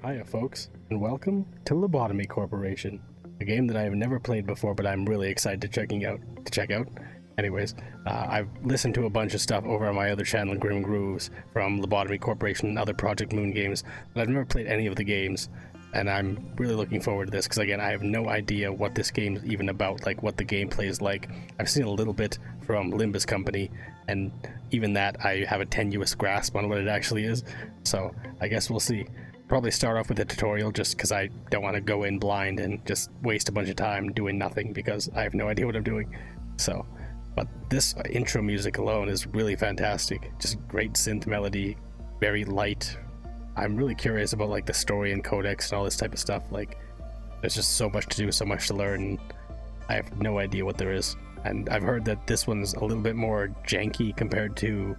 Hiya folks, and welcome to Lobotomy Corporation, a game that I have never played before but I'm really excited to check out. Anyways, I've listened to a bunch of stuff over on my other channel, Grim Grooves, from Lobotomy Corporation and other Project Moon games, but I've never played any of the games, and I'm really looking forward to this, because again, I have no idea what this game is even about, like what the gameplay is like. I've seen a little bit from Limbus Company, and even that I have a tenuous grasp on what it actually is, so I guess we'll see. Probably start off with a tutorial just because I don't want to go in blind and just waste a bunch of time doing nothing because I have no idea what I'm doing. So, but this intro music alone is really fantastic. Just great synth melody, very light. I'm really curious about like the story and codex and all this type of stuff. Like, there's just so much to do, so much to learn. And I have no idea what there is. And I've heard that this one's a little bit more janky compared to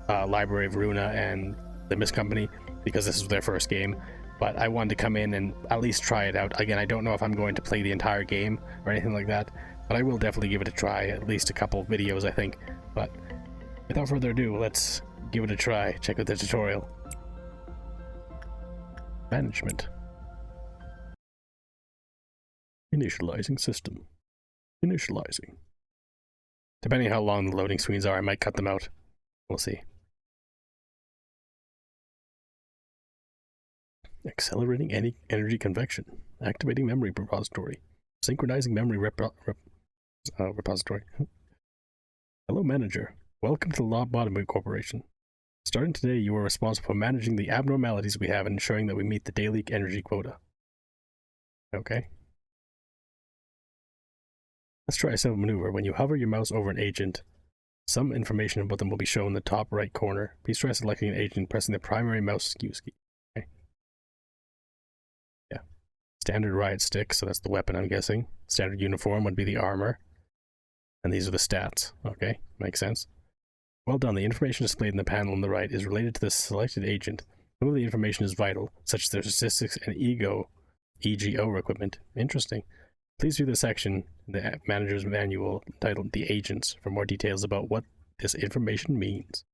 Library of Runa and Limbus Company, because this is their first game, but I wanted to come in and at least try it out. Again, I don't know if I'm going to play the entire game or anything like that, but I will definitely give it a try, at least a couple of videos, I think. But without further ado, let's give it a try. Check out the tutorial. Management. Initializing system. Initializing. Depending on how long the loading screens are, I might cut them out. We'll see. Accelerating energy convection, activating memory repository, synchronizing memory repository. Hello, manager. Welcome to the Lobotomy Corporation. Starting today, you are responsible for managing the abnormalities we have and ensuring that we meet the daily energy quota. Okay. Let's try a simple maneuver. When you hover your mouse over an agent, some information about them will be shown in the top right corner. Please try selecting an agent and pressing the primary mouse skew key. Standard riot stick, so that's the weapon I'm guessing. Standard uniform would be the armor. And these are the stats. Okay, makes sense. Well done, the information displayed in the panel on the right is related to the selected agent. Some of the information is vital, such as their statistics and EGO equipment. Interesting. Please view the section in the manager's manual entitled The Agents for more details about what this information means.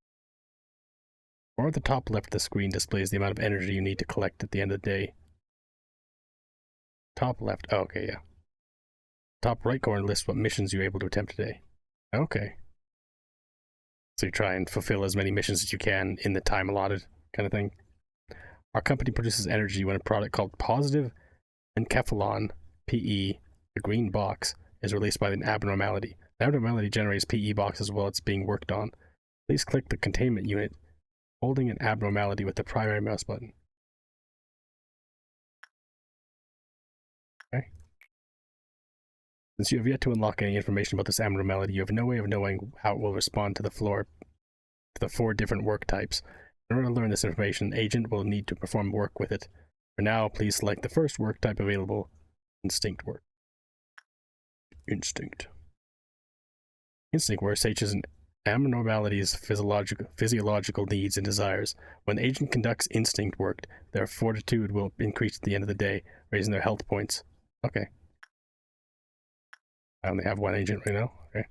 Or at the top left of the screen displays the amount of energy you need to collect at the end of the day. Top left. Oh, okay, yeah. Top right corner lists what missions you're able to attempt today. Okay. So you try and fulfill as many missions as you can in the time allotted, kind of thing. Our company produces energy when a product called Positive Enkephalon, PE, the green box, is released by an abnormality. The abnormality generates PE boxes while it's being worked on. Please click the containment unit, holding an abnormality with the primary mouse button. Okay. Since you have yet to unlock any information about this abnormality, you have no way of knowing how it will respond to the 4 different work types. In order to learn this information, an agent will need to perform work with it. For now, please select the first work type available, Instinct work. Instinct. Instinct work stages an abnormality's physiological needs and desires. When the agent conducts instinct work, their fortitude will increase at the end of the day, raising their health points. Okay. I only have one agent right now. Okay.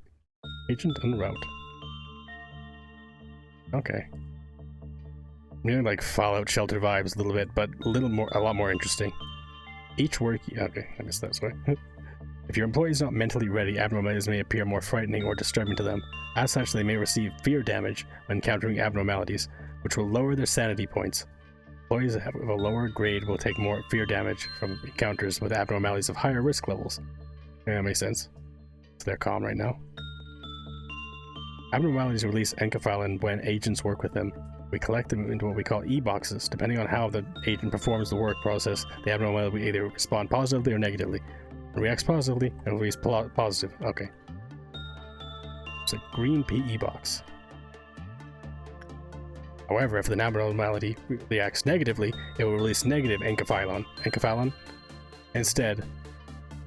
Agent en route. Okay. I'm getting like Fallout Shelter vibes a little bit, but a lot more interesting. Each work. Okay, I missed that. Sorry. If your employee is not mentally ready, abnormalities may appear more frightening or disturbing to them. As such, they may receive fear damage when encountering abnormalities, which will lower their sanity points. Employees of a lower grade will take more fear damage from encounters with abnormalities of higher risk levels. Yeah, that makes sense. So they're calm right now. Abnormalities release enkephalon when agents work with them. We collect them into what we call E-boxes. Depending on how the agent performs the work process, the abnormality will either respond positively or negatively. When it reacts positively, it will be positive. Okay. It's a green PE box. However, if the abnormality reacts negatively, it will release negative enkephalon instead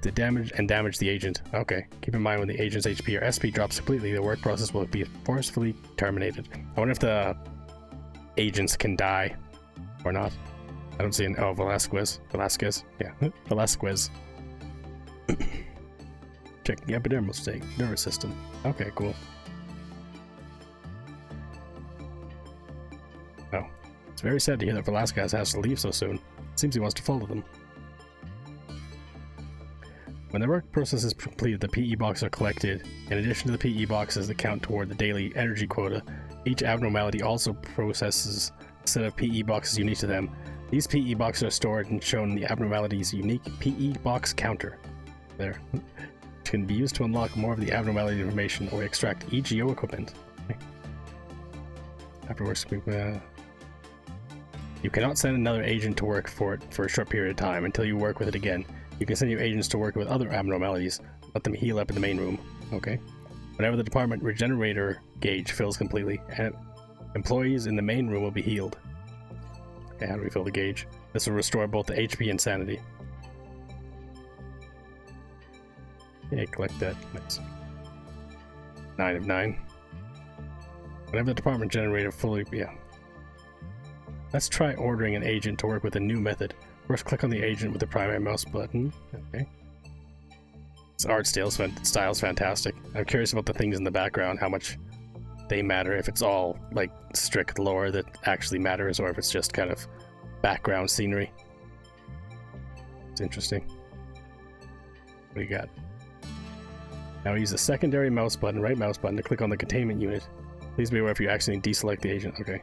to damage the agent. Okay, keep in mind when the agent's HP or SP drops completely, the work process will be forcefully terminated. I wonder if the agents can die or not. I don't see an Velasquez. Yeah, Velasquez. Checking epidermal state, nervous system. Okay, cool. Oh, it's very sad to hear that Velasquez has to leave so soon. Seems he wants to follow them. When the work process is completed, the PE boxes are collected. In addition to the PE boxes that count toward the daily energy quota, each abnormality also processes a set of PE boxes unique to them. These PE boxes are stored and shown in the abnormality's unique PE box counter. There. Which can be used to unlock more of the abnormality information or extract EGO equipment. Okay. Afterwards, you cannot send another agent to work for it for a short period of time until you work with it again. You can send your agents to work with other abnormalities. Let them heal up in the main room. Okay. Whenever the department regenerator gauge fills completely, employees in the main room will be healed. Okay, how do we fill the gauge? This will restore both the HP and sanity. Okay, collect that. Nice. 9 of 9. Whenever the department generator fully... yeah. Let's try ordering an agent to work with a new method. First, click on the agent with the primary mouse button. Okay. This art style's fantastic. I'm curious about the things in the background, how much they matter, if it's all, like, strict lore that actually matters, or if it's just kind of background scenery. It's interesting. What do you got? Now use the secondary mouse button, right mouse button, to click on the containment unit. Please be aware if you accidentally deselect the agent. Okay.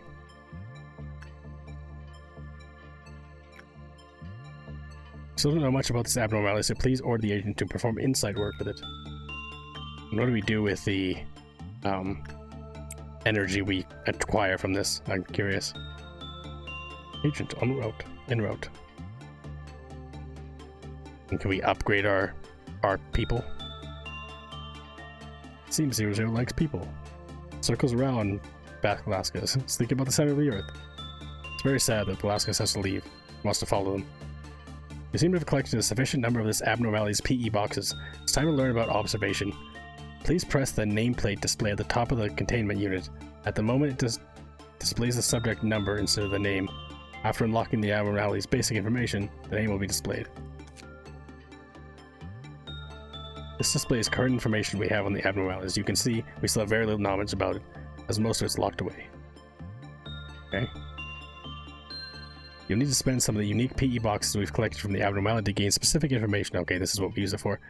Still don't know much about this abnormality, so please order the agent to perform inside work with it. And what do we do with the energy we acquire from this? I'm curious. Agent en route. And can we upgrade our people? Seems 00 likes people. Circles around Velasquez. It's thinking about the center of the earth. It's very sad that Velasquez has to leave. He wants to follow them. You seem to have collected a sufficient number of this abnormality's PE boxes. It's time to learn about observation. Please press the nameplate display at the top of the containment unit. At the moment, it displays the subject number instead of the name. After unlocking the abnormality's basic information, the name will be displayed. This displays current information we have on the abnormalities. You can see we still have very little knowledge about it, as most of it's locked away. Okay. You'll need to spend some of the unique PE boxes we've collected from the abnormality to gain specific information. Okay, this is what we use it for.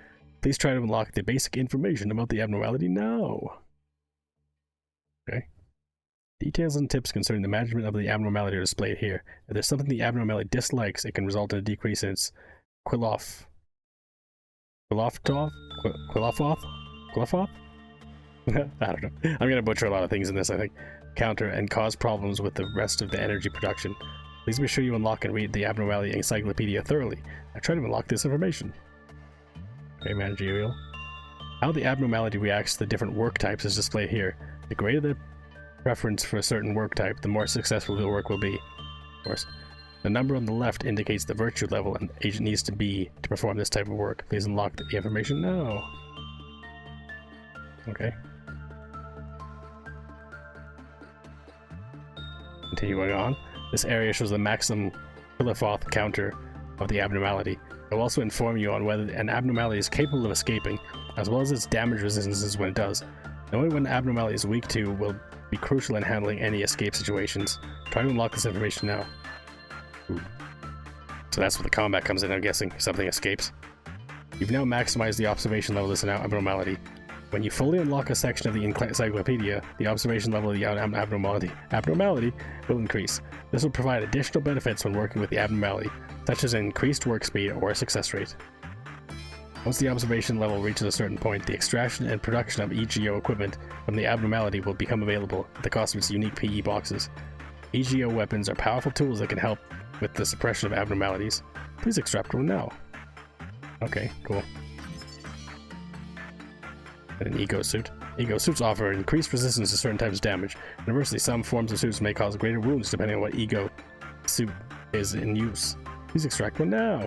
Please try to unlock the basic information about the abnormality now. Okay. Details and tips concerning the management of the abnormality are displayed here. If there's something the abnormality dislikes, it can result in a decrease in its Quilofoth? I don't know. I'm gonna butcher a lot of things in this, I think. Counter and cause problems with the rest of the energy production. Please be sure you unlock and read the abnormality encyclopedia thoroughly. I try to unlock this information. Okay, managerial. How the abnormality reacts to the different work types is displayed here. The greater the preference for a certain work type, the more successful the work will be. Of course. The number on the left indicates the virtue level an agent needs to be to perform this type of work. Please unlock the information now. Okay. Continuing on. This area shows the maximum Quilofoth counter of the abnormality. It will also inform you on whether an abnormality is capable of escaping, as well as its damage resistances when it does. Knowing when an abnormality is weak to will be crucial in handling any escape situations. Try to unlock this information now. Ooh. So that's where the combat comes in, I'm guessing, if something escapes. You've now maximized the observation level of this abnormality. When you fully unlock a section of the encyclopedia, the observation level of the abnormality will increase. This will provide additional benefits when working with the abnormality, such as increased work speed or success rate. Once the observation level reaches a certain point, the extraction and production of EGO equipment from the abnormality will become available at the cost of its unique PE boxes. EGO weapons are powerful tools that can help with the suppression of abnormalities. Please extract one now. Okay, cool. And an ego suit. Ego suits offer increased resistance to certain types of damage. Conversely, some forms of suits may cause greater wounds depending on what ego suit is in use. Please extract one now.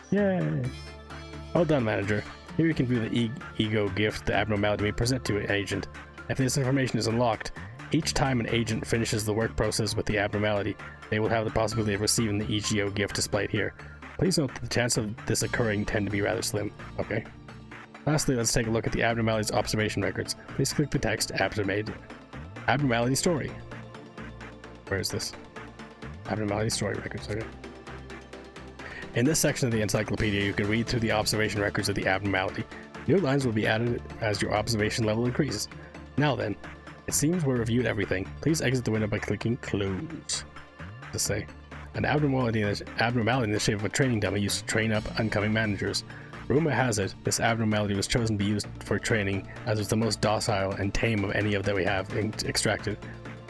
Yay! Well done, manager. Here you can view the ego gift the abnormality may present to an agent. If this information is unlocked, each time an agent finishes the work process with the abnormality, they will have the possibility of receiving the EGO gift displayed here. Please note that the chance of this occurring tend to be rather slim. Okay. Lastly, let's take a look at the abnormality's observation records. Please click the text Abnormality Story. Where is this? Abnormality Story records, okay. In this section of the encyclopedia, you can read through the observation records of the abnormality. New lines will be added as your observation level increases. Now then, it seems we've reviewed everything. Please exit the window by clicking close. To say, an abnormality in the shape of a training dummy used to train up incoming managers. Rumor has it, this abnormality was chosen to be used for training as it's the most docile and tame of any of that we have extracted.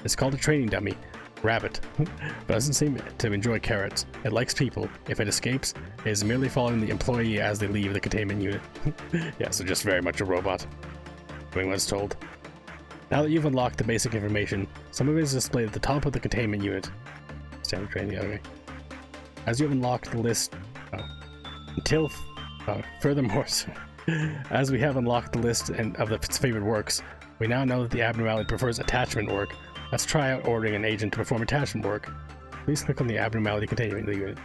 It's called a training dummy. Rabbit. But doesn't seem to enjoy carrots. It likes people. If it escapes, it is merely following the employee as they leave the containment unit. Yeah, so just very much a robot. Doing what it's told. Now that you've unlocked the basic information, some of it is displayed at the top of the containment unit. Standard training, okay. As you have unlocked the list... furthermore, as we have unlocked the list of its favorite works, we now know that the abnormality prefers attachment work. Let's try out ordering an agent to perform attachment work. Please click on the abnormality containment unit.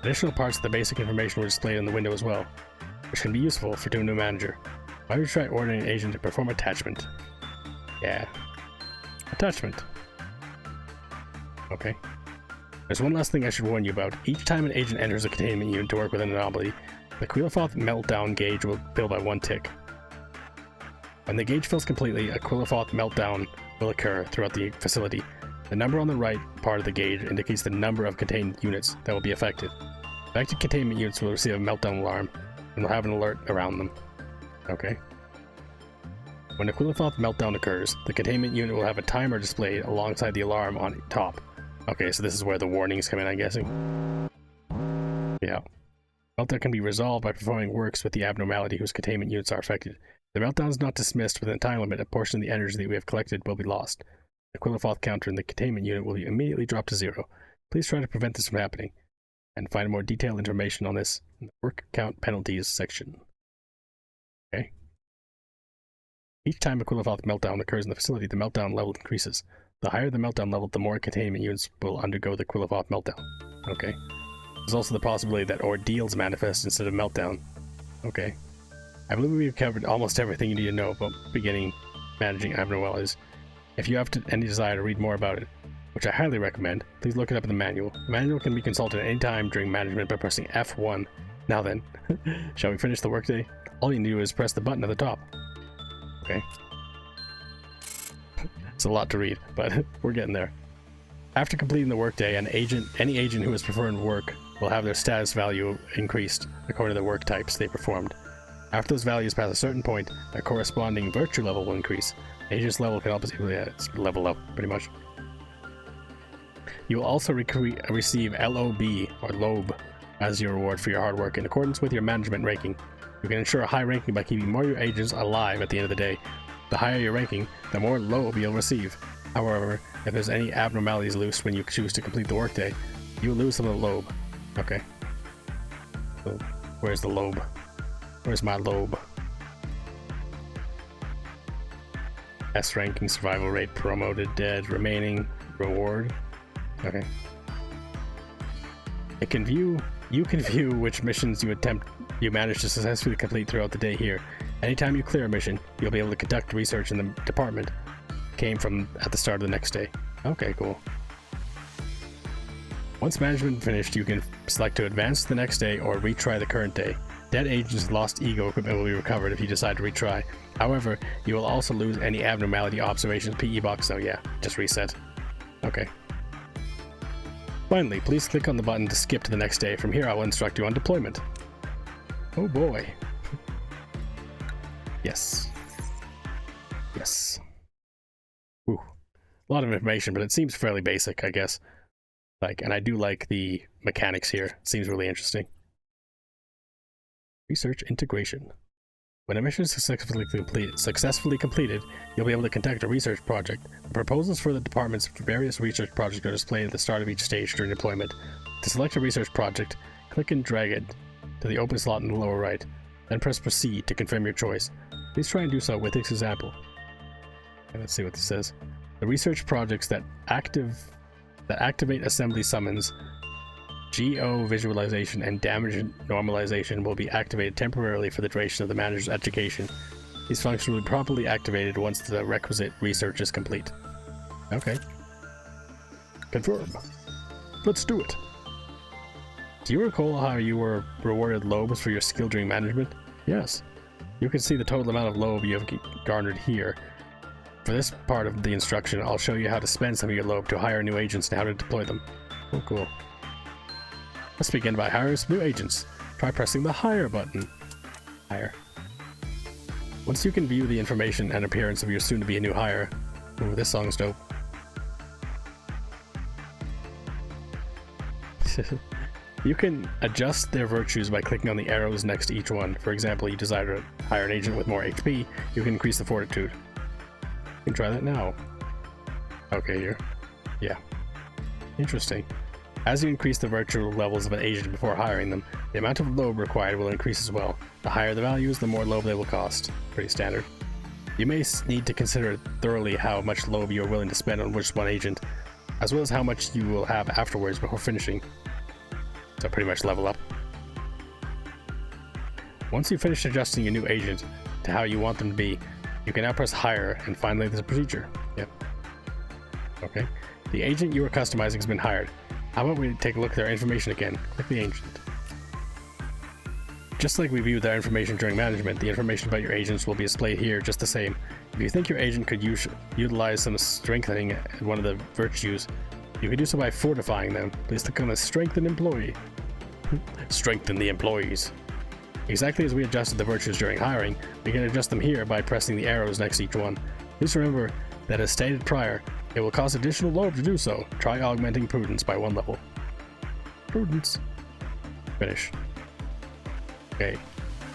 Additional parts of the basic information were displayed in the window as well, which can be useful for doing a new manager. Why would you try ordering an agent to perform attachment? Yeah. Attachment. Okay. There's one last thing I should warn you about. Each time an agent enters a containment unit to work with an anomaly, the Quillifoth meltdown gauge will fill by 1 tick. When the gauge fills completely, a Quillifoth meltdown will occur throughout the facility. The number on the right part of the gauge indicates the number of contained units that will be affected. Affected containment units will receive a meltdown alarm and will have an alert around them. Okay. When a Quillifoth meltdown occurs, the containment unit will have a timer displayed alongside the alarm on top. Okay, so this is where the warnings come in, I'm guessing. Yeah. Meltdown can be resolved by performing works with the abnormality whose containment units are affected. If the meltdown is not dismissed within the time limit, a portion of the energy that we have collected will be lost. The Quillifoth counter in the containment unit will be immediately dropped to 0. Please try to prevent this from happening, and find more detailed information on this in the work count penalties section. Okay. Each time a Quillifoth meltdown occurs in the facility, the meltdown level increases. The higher the meltdown level, the more containment units will undergo the Quillifoth meltdown. Okay. There's also the possibility that ordeals manifest instead of meltdown. Okay. I believe we've covered almost everything you need to know about beginning managing abnormalities. If you have any desire to read more about it, which I highly recommend, please look it up in the manual. The manual can be consulted at any time during management by pressing F1. Now then, shall we finish the workday? All you need to do is press the button at the top. Okay. It's a lot to read, but we're getting there. After completing the workday, any agent who is performing work will have their status value increased according to the work types they performed. After those values pass a certain point, their corresponding virtue level will increase. Agent's level can also level up, pretty much. You will also receive LOB, or LOB, as your reward for your hard work in accordance with your management ranking. You can ensure a high ranking by keeping more of your agents alive at the end of the day. The higher your ranking, the more LOB you'll receive. However, if there's any abnormalities loose when you choose to complete the workday, you will lose some of the LOB. Okay. So, where's the LOB? Where's my LOB? S ranking, survival rate, promoted, dead, remaining, reward. Okay. You can view which missions you manage to successfully complete throughout the day here. Anytime you clear a mission, you'll be able to conduct research in the department came from at the start of the next day. Okay, cool. Once management finished, you can select to advance to the next day or retry the current day. Dead agents' lost ego equipment will be recovered if you decide to retry. However, you will also lose any abnormality observations PE box, so yeah, just reset. Okay. Finally, please click on the button to skip to the next day. From here, I will instruct you on deployment. Oh boy. Yes. Yes. Ooh. A lot of information, but it seems fairly basic, I guess. And I do like the mechanics here. It seems really interesting. Research integration. When a mission is successfully completed, you'll be able to conduct a research project. The proposals for the department's various research projects are displayed at the start of each stage during deployment. To select a research project, click and drag it to the open slot in the lower right, then press proceed to confirm your choice. Please try and do so with this example. Okay, let's see what this says. The research projects that activate assembly summons, GO visualization, and damage normalization will be activated temporarily for the duration of the manager's education. These functions will be properly activated once the requisite research is complete. Okay. Confirm. Let's do it. Do you recall how you were rewarded lobes for your skill during management? Yes. You can see the total amount of lobe you have garnered here. For this part of the instruction, I'll show you how to spend some of your lobe to hire new agents and how to deploy them. Oh, cool. Let's begin by hiring some new agents. Try pressing the hire button. Hire. Once you can view the information and appearance of your soon-to-be new hire. Ooh, this song's dope. You can adjust their virtues by clicking on the arrows next to each one. For example, you desire to hire an agent with more HP, you can increase the fortitude. You can try that now. Okay, here. Yeah. Interesting. As you increase the virtue levels of an agent before hiring them, the amount of lobe required will increase as well. The higher the values, the more lobe they will cost. Pretty standard. You may need to consider thoroughly how much lobe you are willing to spend on which one agent, as well as how much you will have afterwards before finishing. So pretty much level up. Once you finish adjusting your new agent to how you want them to be, you can now press hire and finalize the procedure. Yep. Okay. The agent you are customizing has been hired. How about we take a look at their information again? Click the agent. Just like we viewed their information during management, the information about your agents will be displayed here just the same. If you think your agent could utilize some strengthening at one of the virtues, you can do so by fortifying them. Please click on the Strengthen Employee. Strengthen the employees. Exactly as we adjusted the virtues during hiring, we can adjust them here by pressing the arrows next to each one. Please remember that as stated prior, it will cost additional lobe to do so. Try augmenting Prudence by 1 level. Prudence. Finish. Okay.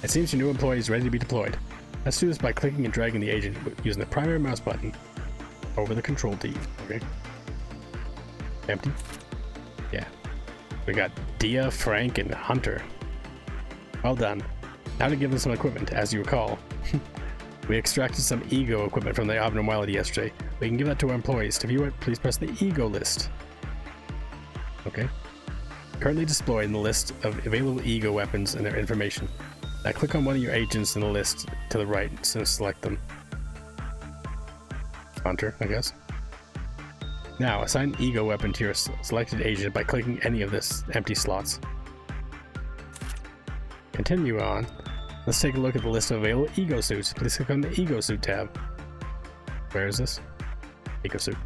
It seems your new employee is ready to be deployed. Let's do this by clicking and dragging the agent using the primary mouse button over the control D. Okay. Empty. Yeah. We got Dia, Frank, and Hunter. Well done. Now to give them some equipment. As you recall, we extracted some ego equipment from the abnormality yesterday. We can give that to our employees. To view it, please press the ego list. Okay. Currently displayed in the list of available ego weapons and their information. Now click on one of your agents in the list to the right and select them. Hunter, I guess. Now assign an ego weapon to your selected agent by clicking any of this empty slots. Continue on. Let's take a look at the list of available ego suits. Please click on the ego suit tab. Where is this? Ego suit.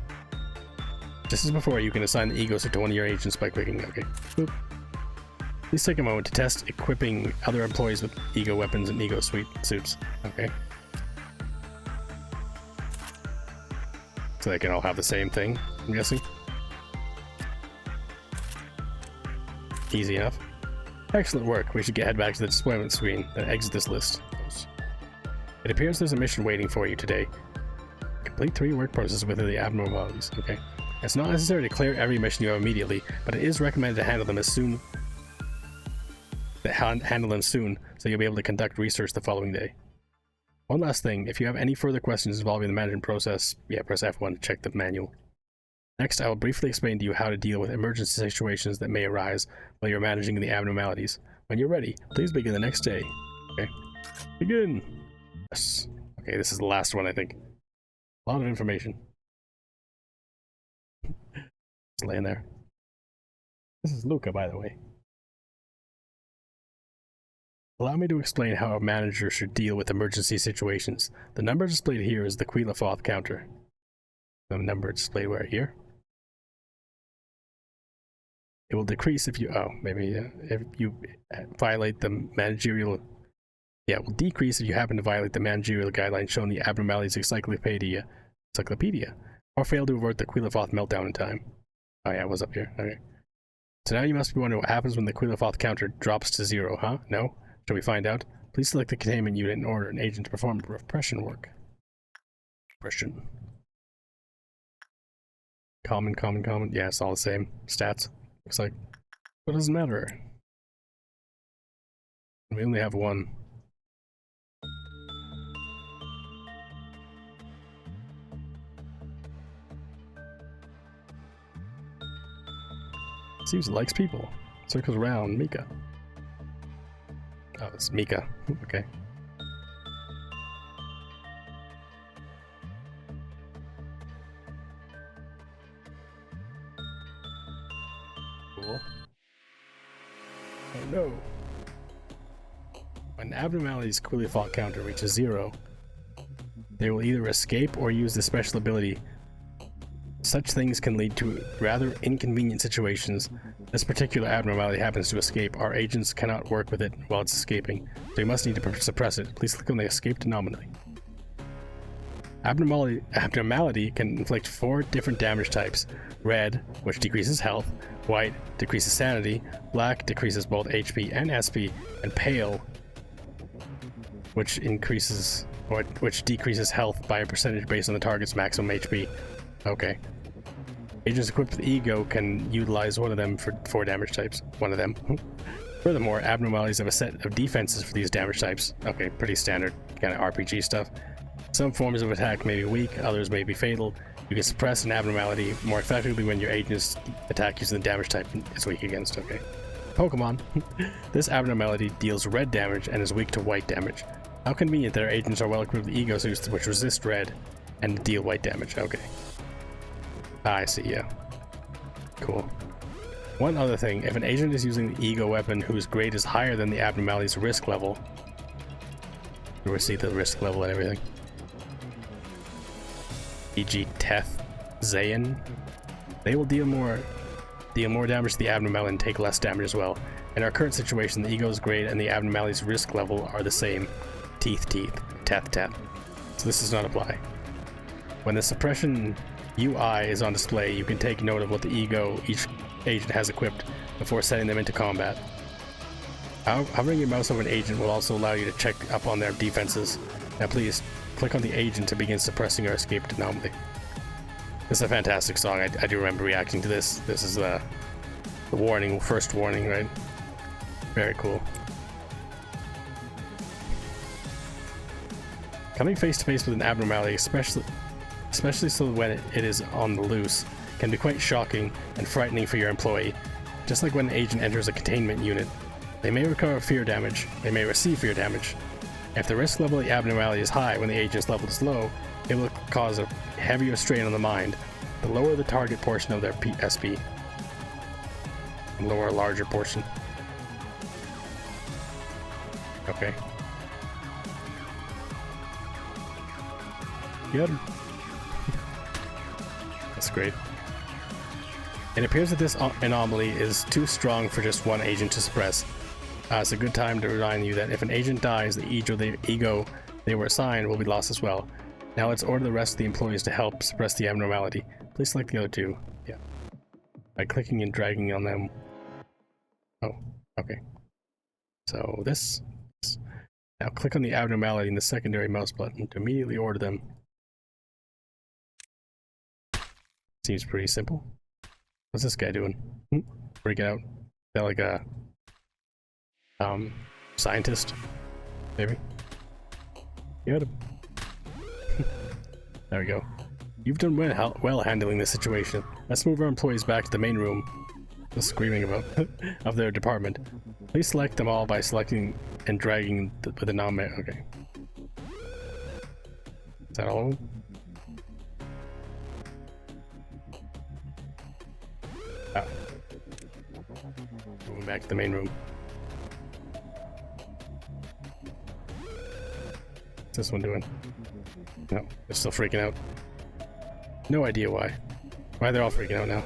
Just as before, you can assign the ego suit to one of your agents by clicking OK. Boop. Please take a moment to test equipping other employees with ego weapons and ego suits. Okay. So they can all have the same thing, I'm guessing. Easy enough. Excellent work. We should head back to the deployment screen, then exit this list. It appears there's a mission waiting for you today. Complete 3 work processes within the abnormalities. Okay. It's not necessary to clear every mission you have immediately, but it is recommended to handle them soon, so you'll be able to conduct research the following day. One last thing, if you have any further questions involving the management process, press F1 to check the manual. Next, I will briefly explain to you how to deal with emergency situations that may arise while you're managing the abnormalities. When you're ready, please begin the next day. Okay. Begin! Yes. Okay, this is the last one, I think. A lot of information. Just laying there. This is Luca, by the way. Allow me to explain how a manager should deal with emergency situations. The number displayed here is the Quilafroth counter. The number displayed where? Here? It will decrease if you, if you violate the managerial, it will decrease if you happen to violate the managerial guidelines shown in the Abnormalities Encyclopedia, or fail to avert the Quilafroth meltdown in time. Oh yeah, it was up here. Okay. So now you must be wondering what happens when the Quilafroth counter drops to 0, huh? No? Shall we find out? Please select the containment unit and order an agent to perform repression work. Repression. Common. Yeah, it's all the same. Stats. Looks like. What does it matter? We only have one. Seems it likes people. Circles around Mika. Oh, it's Mika. Okay. Cool. Oh no. When abnormality's clearly fault counter reaches 0, they will either escape or use the special ability. Such things can lead to rather inconvenient situations. This particular abnormality happens to escape. Our agents cannot work with it while it's escaping, so you must need to suppress it. Please click on the escape anomaly. Abnormality can inflict 4 different damage types. Red, which decreases health, white, decreases sanity, black, decreases both HP and SP, and pale, which decreases health by a percentage based on the target's maximum HP. Okay. Agents equipped with Ego can utilize one of them for 4 damage types. One of them. Furthermore, abnormalities have a set of defenses for these damage types. Okay, pretty standard kind of RPG stuff. Some forms of attack may be weak, others may be fatal. You can suppress an abnormality more effectively when your agents attack using the damage type it's weak against. Okay. Pokemon. This abnormality deals red damage and is weak to white damage. How convenient that our agents are well equipped with Ego suits which resist red and deal white damage. Okay. I see, yeah. Cool. One other thing, if an agent is using the Ego weapon whose grade is higher than the abnormality's risk level, we see the risk level and everything. E.g. Teth, Zayn, they will deal more damage to the abnormality and take less damage as well. In our current situation, the Ego's grade and the abnormality's risk level are the same. Teeth, Teth. So this does not apply. When the suppression UI is on display, you can take note of what the Ego each agent has equipped before setting them into combat. Hovering your mouse over an agent will also allow you to check up on their defenses. Now please, click on the agent to begin suppressing or escaped anomaly. This is a fantastic song. I do remember reacting to this. This is the warning, first warning, right? Very cool. Coming face to face with an abnormality, especially so when it is on the loose, can be quite shocking and frightening for your employee. Just like when an agent enters a containment unit, they may recover fear damage, they may receive fear damage. If the risk level of the abnormality is high when the agent's level is low, it will cause a heavier strain on the mind. The lower the target portion of their SP, lower a larger portion. Okay. Good. That's great. It appears that this anomaly is too strong for just one agent to suppress. It's a good time to remind you that if an agent dies, the ego they were assigned will be lost as well. Now let's order the rest of the employees to help suppress the abnormality. Please select the other two. Yeah. By clicking and dragging on them. Oh, okay. So this. Now click on the abnormality in the secondary mouse button to immediately order them. Seems pretty simple. What's this guy doing? Freaking out. Is that like a scientist? Maybe? Got him. There we go. You've done well handling this situation. Let's move our employees back to the main room. The screaming about of their department. Please select them all by selecting and dragging with the non-man. Okay. Is that all of them? Ah. Moving back to the main room. What's this one doing? No, they're still freaking out. No idea why. Why they're all freaking out now.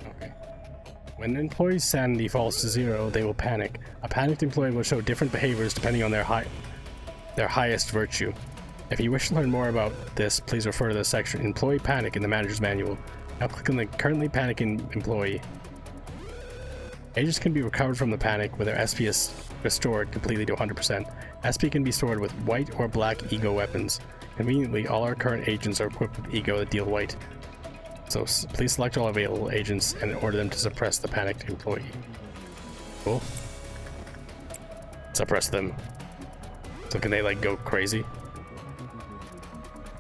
Okay. When an employee's sanity falls to 0, they will panic. A panicked employee will show different behaviors depending on their highest virtue. If you wish to learn more about this, please refer to the section Employee Panic in the Manager's Manual. Now click on the currently panicking employee. Agents can be recovered from the panic with their SP is restored completely to 100%. SP can be stored with white or black Ego weapons. Conveniently, all our current agents are equipped with Ego that deal white. So please select all available agents and order them to suppress the panicked employee. Cool. Suppress them. So can they like go crazy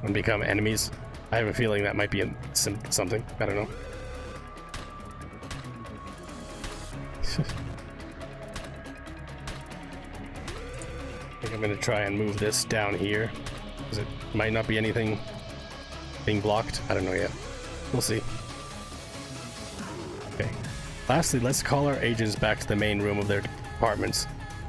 and become enemies? I have a feeling that might be something. I don't know. I think I'm gonna try and move this down here. Because it might not be anything being blocked. I don't know yet. We'll see. Okay. Lastly, let's call our agents back to the main room of their departments.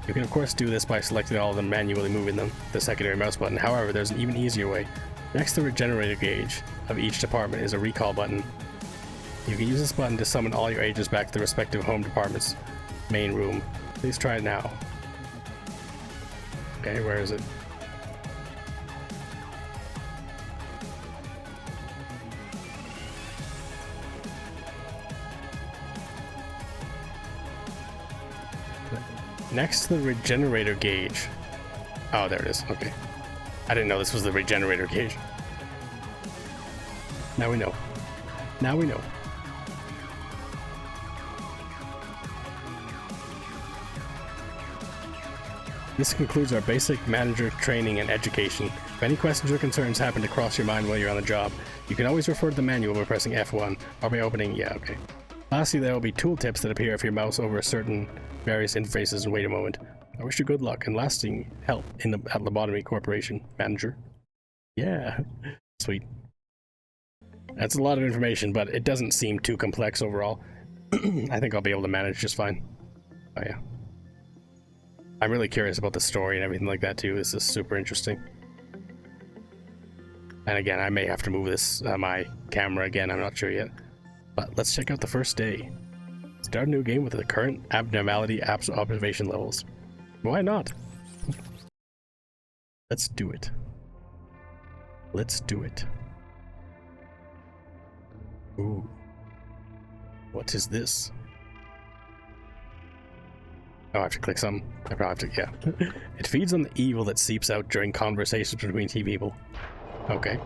You can of course do this by selecting all of them, manually moving them, the secondary mouse button. However, there's an even easier way. Next to the regenerator gauge of each department is a recall button. You can use this button to summon all your agents back to the respective home department's main room. Please try it now. Okay, where is it? Next to the regenerator gauge. Oh, there it is. Okay. I didn't know this was the regenerator gauge. Now we know. Now we know. This concludes our basic manager training and education. If any questions or concerns happen to cross your mind while you're on the job, you can always refer to the manual by pressing F1 or by opening. Yeah, okay. Lastly, there will be tooltips that appear if you mouse over certain various interfaces and wait a moment. I wish you good luck and lasting help at Lobotomy Corporation, manager. Yeah, sweet. That's a lot of information, but it doesn't seem too complex overall. I think I'll be able to manage just fine. Oh yeah. I'm really curious about the story and everything like that too. This is super interesting. And again, I may have to move this, my camera again, I'm not sure yet. But let's check out the first day. Start a new game with the current abnormality observation levels. Why not? Let's do it. Let's do it. Ooh. What is this? Oh, I have to click something. I probably have to, yeah. It feeds on the evil that seeps out during conversations between two people. Okay.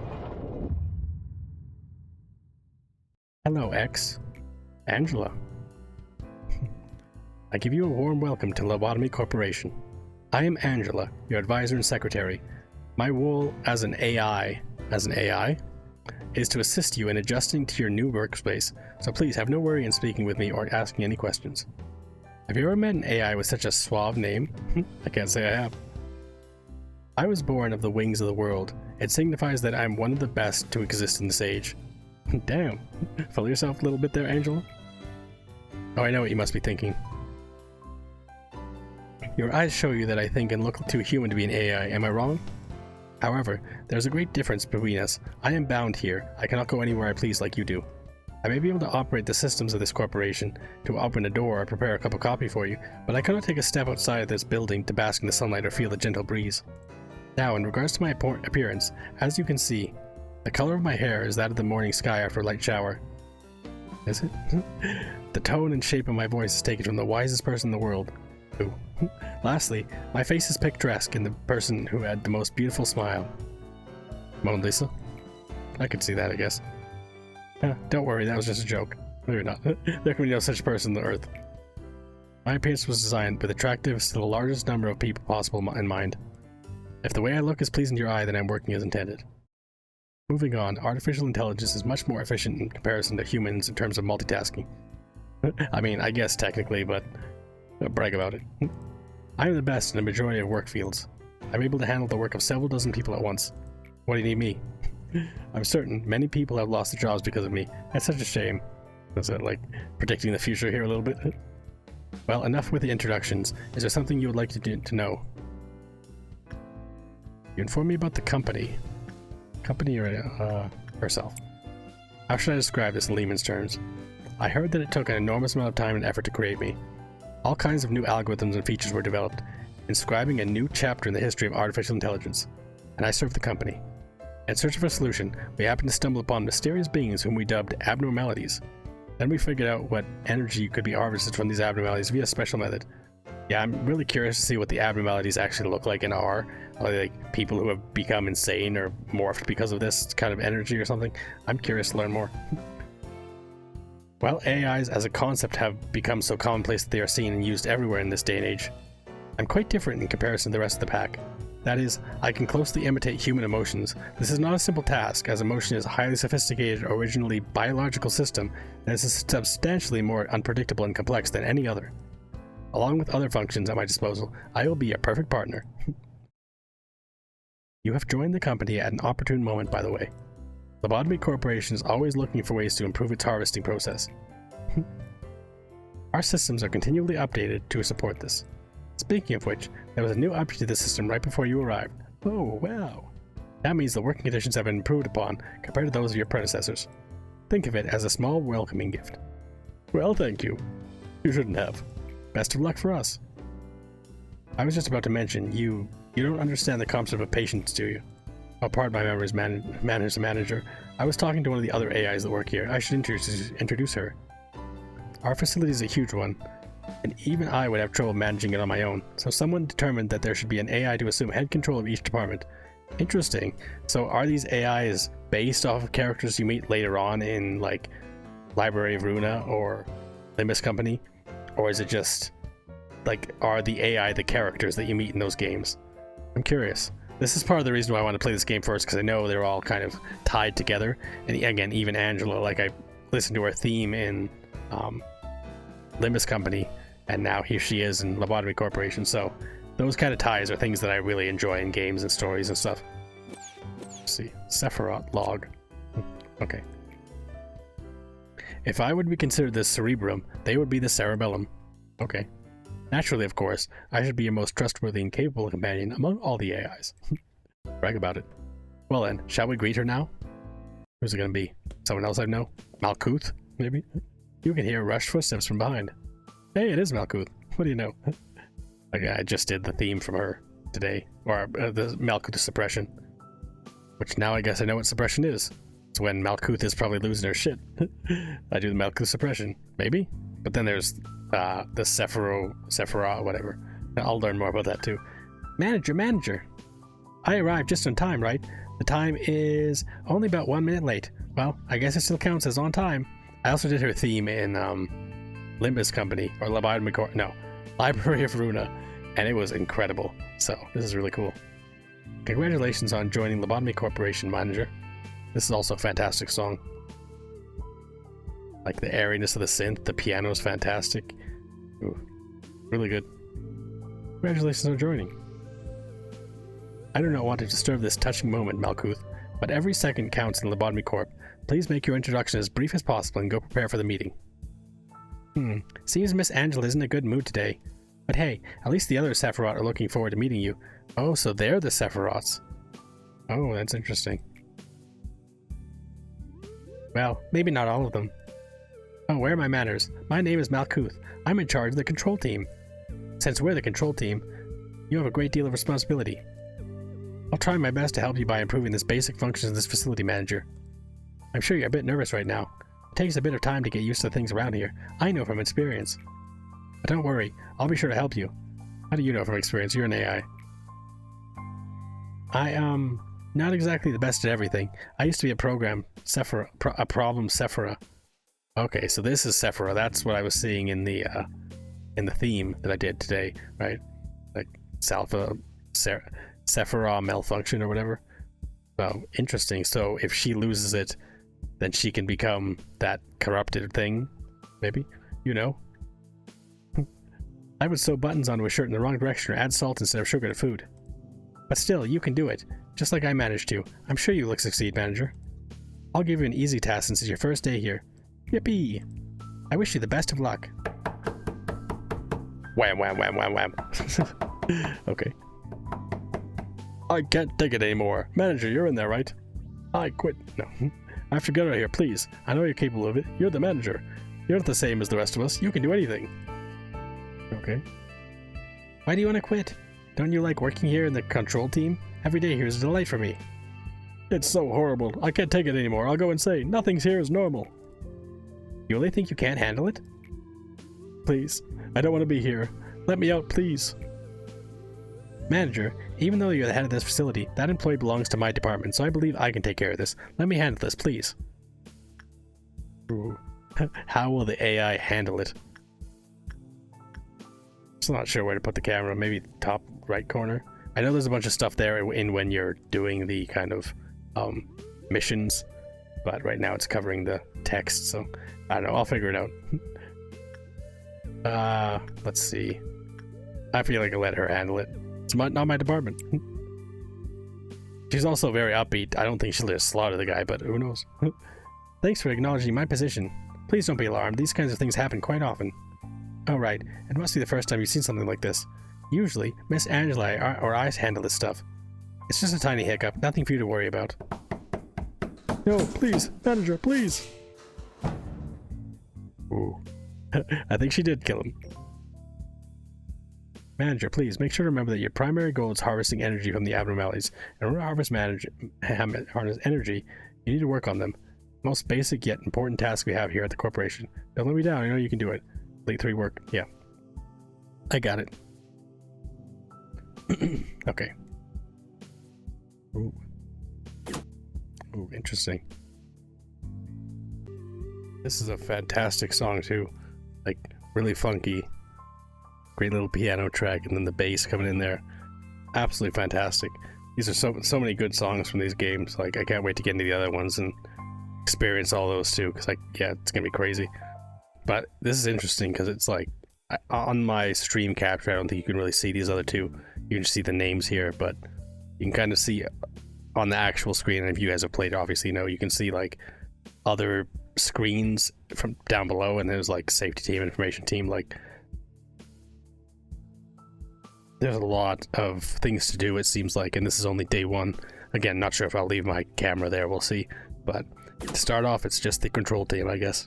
Hello, X. Angela. I give you a warm welcome to Lobotomy Corporation. I am Angela, your advisor and secretary. My role as an AI, is to assist you in adjusting to your new workspace, so please have no worry in speaking with me or asking any questions. Have you ever met an AI with such a suave name? I can't say I have. I was born of the wings of the world. It signifies that I'm one of the best to exist in this age. Damn. Fool yourself a little bit there, Angela? Oh, I know what you must be thinking. Your eyes show you that I think and look too human to be an AI, am I wrong? However, there's a great difference between us. I am bound here. I cannot go anywhere I please like you do. I may be able to operate the systems of this corporation, to open a door or prepare a cup of coffee for you, but I cannot take a step outside of this building to bask in the sunlight or feel the gentle breeze. Now, in regards to my appearance, as you can see, the color of my hair is that of the morning sky after a light shower. Is it? The tone and shape of my voice is taken from the wisest person in the world. Ooh. Lastly, my face is picturesque in the person who had the most beautiful smile. Mona Lisa? I could see that, I guess. Don't worry, that was just a joke. Maybe not. There can be no such person on the earth. My appearance was designed with attractiveness to the largest number of people possible in mind. If the way I look is pleasing to your eye, then I'm working as intended. Moving on, artificial intelligence is much more efficient in comparison to humans in terms of multitasking. I mean, I guess technically, but don't brag about it. I am the best in a majority of work fields. I'm able to handle the work of several dozen people at once. What do you need me? I'm certain many people have lost their jobs because of me. That's such a shame. Is it like predicting the future here a little bit? Well, enough with the introductions. Is there something you would like to know? You inform me about the company. Company or herself? How should I describe this in layman's terms? I heard that it took an enormous amount of time and effort to create me. All kinds of new algorithms and features were developed, inscribing a new chapter in the history of artificial intelligence. And I served the company. In search of a solution, we happened to stumble upon mysterious beings whom we dubbed abnormalities. Then we figured out what energy could be harvested from these abnormalities via a special method. Yeah, I'm really curious to see what the abnormalities actually look like and are. Are they like people who have become insane or morphed because of this kind of energy or something? I'm curious to learn more. While AIs as a concept have become so commonplace that they are seen and used everywhere in this day and age, I'm quite different in comparison to the rest of the pack. That is, I can closely imitate human emotions. This is not a simple task, as emotion is a highly sophisticated, originally biological system that is substantially more unpredictable and complex than any other. Along with other functions at my disposal, I will be a perfect partner. You have joined the company at an opportune moment, by the way. Lobotomy Corporation is always looking for ways to improve its harvesting process. Our systems are continually updated to support this. Speaking of which, there was a new update to the system right before you arrived. Oh, wow. That means the working conditions have been improved upon compared to those of your predecessors. Think of it as a small welcoming gift. Well, thank you. You shouldn't have. Best of luck for us. I was just about to mention, you don't understand the concept of patience, do you? Oh, pardon my memories, manager. I was talking to one of the other AIs that work here. I should introduce her. Our facility is a huge one, and even I would have trouble managing it on my own, so someone determined that there should be an AI to assume head control of each department. Interesting. So are these AIs based off of characters you meet later on in, like, Library of Runa or Limbus Company? Or is it just, like, are the AI the characters that you meet in those games? I'm curious. This is part of the reason why I want to play this game first, because I know they're all kind of tied together. And again, even Angela, like, I listened to her theme in Limbus Company, and now here she is in Lobotomy Corporation, so those kind of ties are things that I really enjoy in games and stories and stuff. Let's see, Sephiroth log. Okay. If I would be considered the cerebrum, they would be the cerebellum. Okay. Naturally, of course, I should be your most trustworthy and capable companion among all the AIs. Brag about it. Well then, shall we greet her now? Who's it gonna be? Someone else I know? Malkuth, maybe? You can hear rushed footsteps from behind. Hey, it is Malkuth. What do you know? Okay, I just did the theme from her today. Or the Malkuth suppression. Which now I guess I know what suppression is. It's when Malkuth is probably losing her shit. I do the Malkuth suppression. Maybe? But then there's the Sephiroth, whatever. I'll learn more about that too. Manager! I arrived just on time, right? The time is only about 1 minute late. Well, I guess it still counts as on time. I also did her theme in Limbus Company, or Library of Runa, and it was incredible. So, this is really cool. Congratulations on joining Lobotomy Corporation, manager. This is also a fantastic song. Like the airiness of the synth, the piano is fantastic. Ooh, really good. Congratulations on joining. I do not want to disturb this touching moment, Malkuth, but every second counts in Lobotomy Corp. Please make your introduction as brief as possible and go prepare for the meeting. Seems Miss Angela isn't in a good mood today. But hey, at least the other Sephiroth are looking forward to meeting you. Oh, so they're the Sephiroths. Oh, that's interesting. Well, maybe not all of them. Oh, where are my manners? My name is Malkuth. I'm in charge of the control team. Since we're the control team, you have a great deal of responsibility. I'll try my best to help you by improving the basic functions of this facility, manager. I'm sure you're a bit nervous right now. It takes a bit of time to get used to things around here. I know from experience. But don't worry, I'll be sure to help you. How do you know from experience? You're an AI. I am not exactly the best at everything. I used to be a problem Sephira. Okay, so this is Sephira. That's what I was seeing in the theme that I did today, right? Like Sephira malfunction or whatever. Oh, interesting. So if she loses it, then she can become that corrupted thing, maybe? You know? I would sew buttons onto a shirt in the wrong direction or add salt instead of sugar to food. But still, you can do it, just like I managed to. I'm sure you will succeed, manager. I'll give you an easy task since it's your first day here. Yippee! I wish you the best of luck. Wham, wham, wham, wham, wham. Okay. I can't take it anymore. Manager, you're in there, right? I quit. No. I have to get out of here, please. I know you're capable of it. You're the manager. You're not the same as the rest of us. You can do anything. Okay. Why do you want to quit? Don't you like working here in the control team? Every day here is a delight for me. It's so horrible. I can't take it anymore. I'll go insane. Nothing's here is normal. You really think you can't handle it? Please. I don't want to be here. Let me out, please. Manager, even though you're the head of this facility, that employee belongs to my department, so I believe I can take care of this. Let me handle this, please. Ooh. How will the AI handle it? Just not sure where to put the camera. Maybe top right corner. I know there's a bunch of stuff there in when you're doing the kind of missions, but right now it's covering the text, so I don't know. I'll figure it out. Let's see. I feel like I'll let her handle it. It's not my department. She's also very upbeat. I don't think she'll just slaughter the guy, but who knows. Thanks for acknowledging my position. Please don't be alarmed. These kinds of things happen quite often. Oh, right. It must be the first time you've seen something like this. Usually, Miss Angela or I handle this stuff. It's just a tiny hiccup. Nothing for you to worry about. No, please. Manager, please. Ooh. I think she did kill him. Manager, please, make sure to remember that your primary goal is harvesting energy from the abnormalities. In order to harvest energy, you need to work on them. Most basic yet important task we have here at the corporation. Don't let me down, I know you can do it. Complete 3 work. Yeah. I got it. Okay. Ooh. Ooh, interesting. This is a fantastic song too. Like, really funky. Great little piano track, and then the bass coming in there. Absolutely fantastic. These are so many good songs from these games. Like, I can't wait to get into the other ones and experience all those too, because like, yeah, it's gonna be crazy. But this is interesting because it's like, on my stream capture, I don't think you can really see these other two. You can just see the names here, but you can kind of see on the actual screen, and if you guys have played, obviously know, you can see like other screens from down below, and there's like safety team, information team. Like, there's a lot of things to do, it seems like, and this is only day 1. Again, not sure if I'll leave my camera there, we'll see. But to start off, it's just the control team, I guess.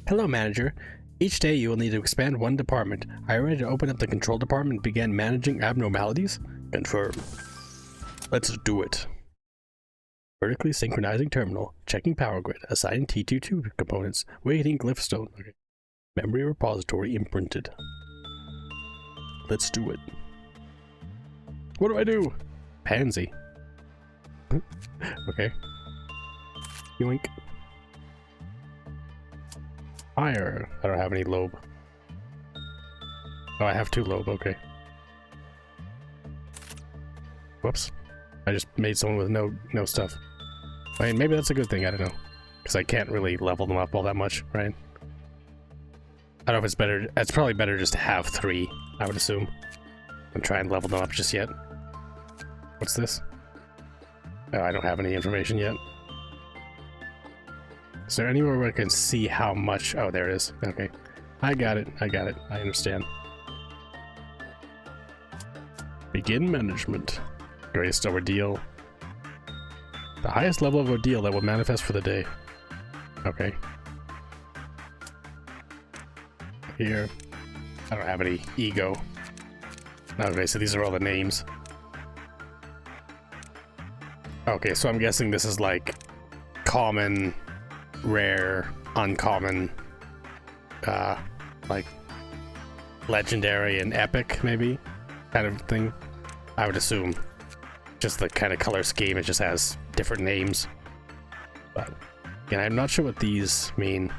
Hello, manager. Each day you will need to expand 1 department. Are you ready to open up the control department and begin managing abnormalities? Confirm. Let's do it. Vertically synchronizing terminal. Checking power grid. Assigning T22 components. Waiting glyphstone. Okay. Memory repository imprinted. Let's do it. What do I do? Pansy. Okay. Yoink. Fire. I don't have any lobe. Oh, I have 2 lobe. Okay. Whoops. I just made someone with no stuff. I mean, maybe that's a good thing. I don't know. Because I can't really level them up all that much, right? I don't know if it's better. It's probably better just to have 3, I would assume. And try and level them up just yet. What's this? Oh, I don't have any information yet. Is there anywhere where I can see how much? Oh, there it is. Okay. I got it. I got it. I understand. Begin management. Greatest ordeal. The highest level of ordeal that will manifest for the day. Okay. Here. I don't have any ego. Okay, so these are all the names. Okay, so I'm guessing this is like common, rare, uncommon, like legendary and epic, maybe, kind of thing. I would assume. Just the kind of color scheme, it just has different names. But again, I'm not sure what these mean.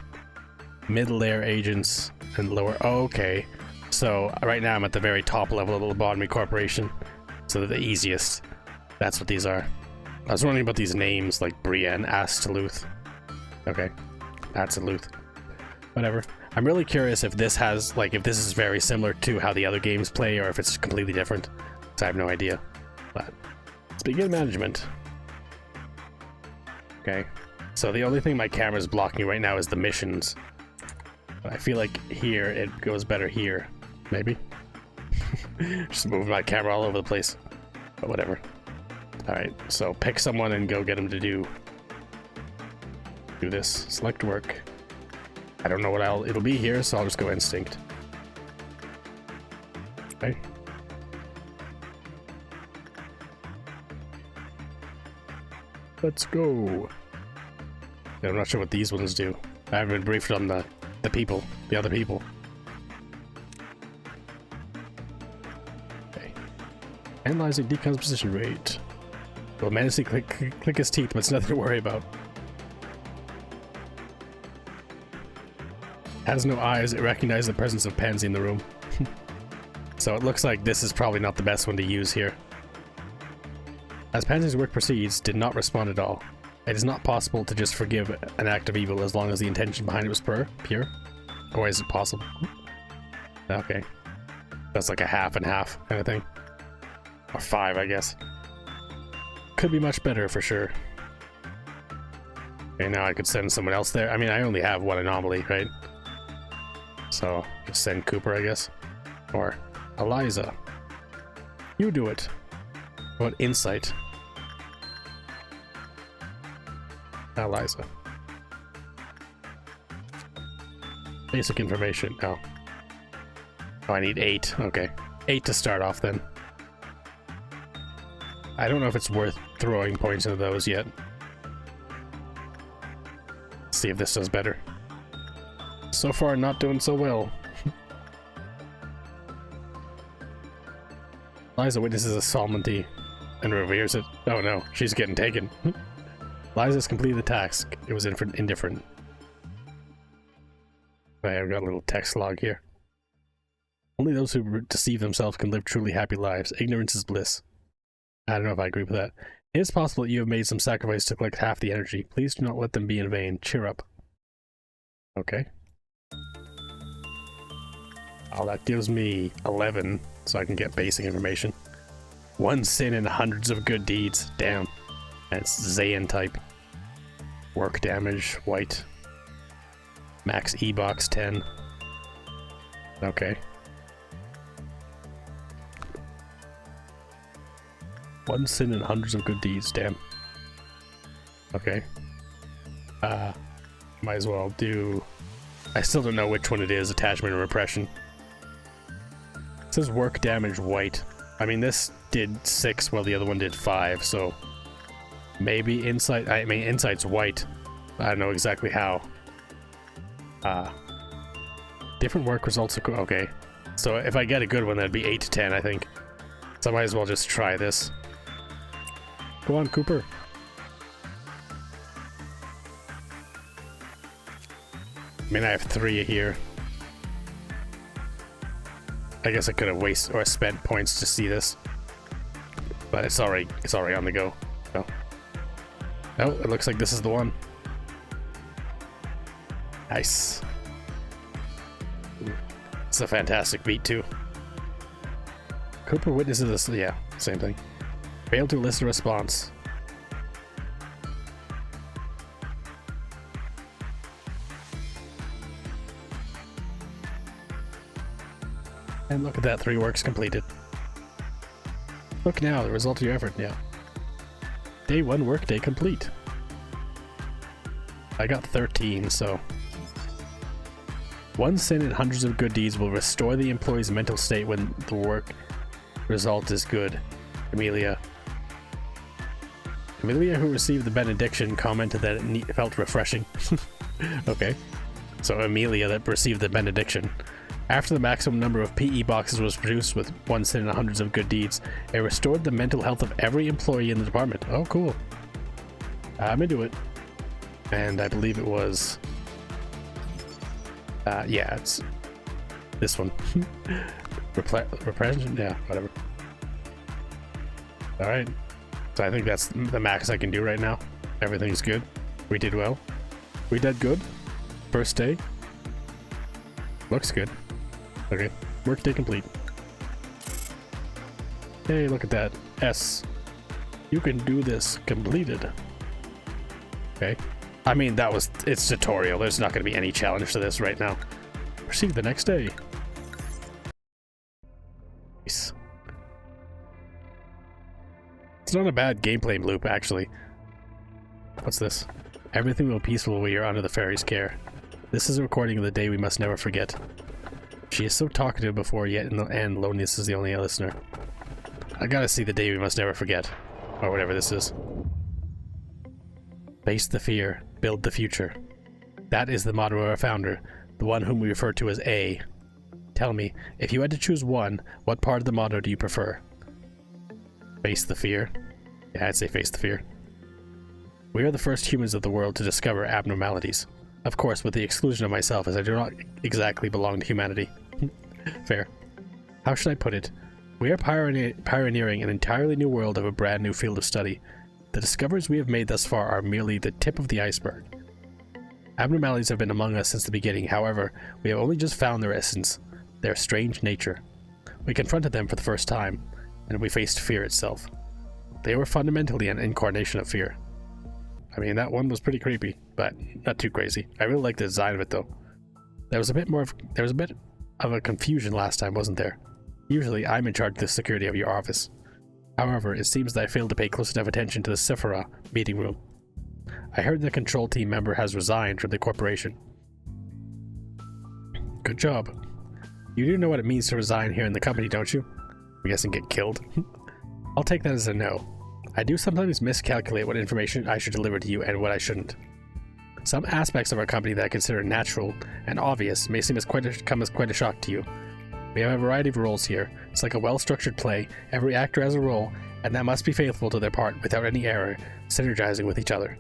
Middle layer agents and lower. Oh, okay. So right now I'm at the very top level of the Lobotomy Corporation. So they're the easiest. That's what these are. I was wondering about these names like Brienne, Astaluth. Okay. Astaluth. Whatever. I'm really curious if this has, like, if this is very similar to how the other games play or if it's completely different. So I have no idea. But let's begin management. Okay. So the only thing my camera's blocking right now is the missions. But I feel like here it goes better here. Maybe. Just moving my camera all over the place. But whatever. Alright, so pick someone and go get them to do this. Select work. I don't know what it'll be here, so I'll just go instinct. Okay. Let's go. Yeah, I'm not sure what these ones do. I haven't been briefed on the people, the other people. Okay. Analyzing decomposition rate. Will menacingly click his teeth, but it's nothing to worry about. Has no eyes, it recognizes the presence of Pansy in the room. So it looks like this is probably not the best one to use here. As Pansy's work proceeds, did not respond at all. It is not possible to just forgive an act of evil as long as the intention behind it was pure. Or is it possible? Okay. That's like a half and half kind of thing. Or 5, I guess. could be much better for sure. Okay, now I could send someone else there. I mean, I only have one anomaly, right? So, just send Cooper, I guess. Or Eliza. You do it. What insight? Eliza. Basic information. Oh. Oh, I need 8. Okay. 8 to start off then. I don't know if it's worth throwing points into those yet. Let's see if this does better. So far, not doing so well. Liza witnesses a solemnity and reveres it. Oh no, she's getting taken. Liza's completed the task. It was indifferent. I've got a little text log here. Only those who deceive themselves can live truly happy lives. Ignorance is bliss. I don't know if I agree with that. It is possible that you have made some sacrifice to collect half the energy. Please do not let them be in vain. Cheer up. Okay. Oh, that gives me 11, so I can get basic information. 1 sin and hundreds of good deeds. Damn. That's Zayn type. Work damage, white. Max E-box 10. Okay. 1 sin and hundreds of good deeds, damn. Okay. Might as well do... I still don't know which one it is, attachment or repression. It says work damage white. I mean, this did 6 while the other one did 5, so... Maybe insight... I mean, insight's white. I don't know exactly how. Different work results... Okay. So if I get a good one, that'd be 8 to 10, I think. So I might as well just try this. Go on, Cooper. I mean, I have 3 here. I guess I could have wasted or spent points to see this, but it's already on the go. So. Oh, it looks like this is the one. Nice. It's a fantastic beat too. Cooper witnesses this. Yeah, same thing. Failed to elicit a response. And look at that, 3 works completed. Look now, the result of your effort, yeah. Day 1 workday complete. I got 13, so... 1 sin and hundreds of good deeds will restore the employee's mental state when the work result is good. Amelia, who received the benediction, commented that it felt refreshing. Okay. So Amelia that received the benediction. After the maximum number of PE boxes was produced with 1 sin and hundreds of good deeds, it restored the mental health of every employee in the department. Oh, cool. I'm into it. And I believe it was... yeah, it's this one. Repression? Yeah, whatever. Alright. So I think that's the max I can do right now. Everything's good. We did well. We did good. First day. Looks good. Okay. Workday complete. Hey, look at that. S. You can do this. Completed. Okay. I mean, that was... It's tutorial. There's not going to be any challenge to this right now. Proceed the next day. Nice. It's not a bad gameplay loop, actually. What's this? Everything will be peaceful while you're under the fairy's care. This is a recording of the day we must never forget. She is so talkative before, yet in the end, loneliness is the only listener. I gotta see the day we must never forget. Or whatever this is. Face the fear, build the future. That is the motto of our founder, the one whom we refer to as A. Tell me, if you had to choose one, what part of the motto do you prefer? Face the fear. Yeah, I'd say face the fear. We are the first humans of the world to discover abnormalities. Of course, with the exclusion of myself, as I do not exactly belong to humanity. Fair. How should I put it? We are pioneering an entirely new world of a brand new field of study. The discoveries we have made thus far are merely the tip of the iceberg. Abnormalities have been among us since the beginning, however, we have only just found their essence, their strange nature. We confronted them for the first time, and we faced fear itself. They were fundamentally an incarnation of fear. I mean, that one was pretty creepy, but not too crazy. I really liked the design of it, though. There was a bit of a confusion last time, wasn't there? Usually, I'm in charge of the security of your office. However, it seems that I failed to pay close enough attention to the Sephira meeting room. I heard the control team member has resigned from the corporation. Good job. You do know what it means to resign here in the company, don't you? I'm guessing get killed. I'll take that as a no. I do sometimes miscalculate what information I should deliver to you and what I shouldn't. Some aspects of our company that I consider natural and obvious may seem come as quite a shock to you. We have a variety of roles here. It's like a well-structured play. Every actor has a role, and that must be faithful to their part without any error, synergizing with each other.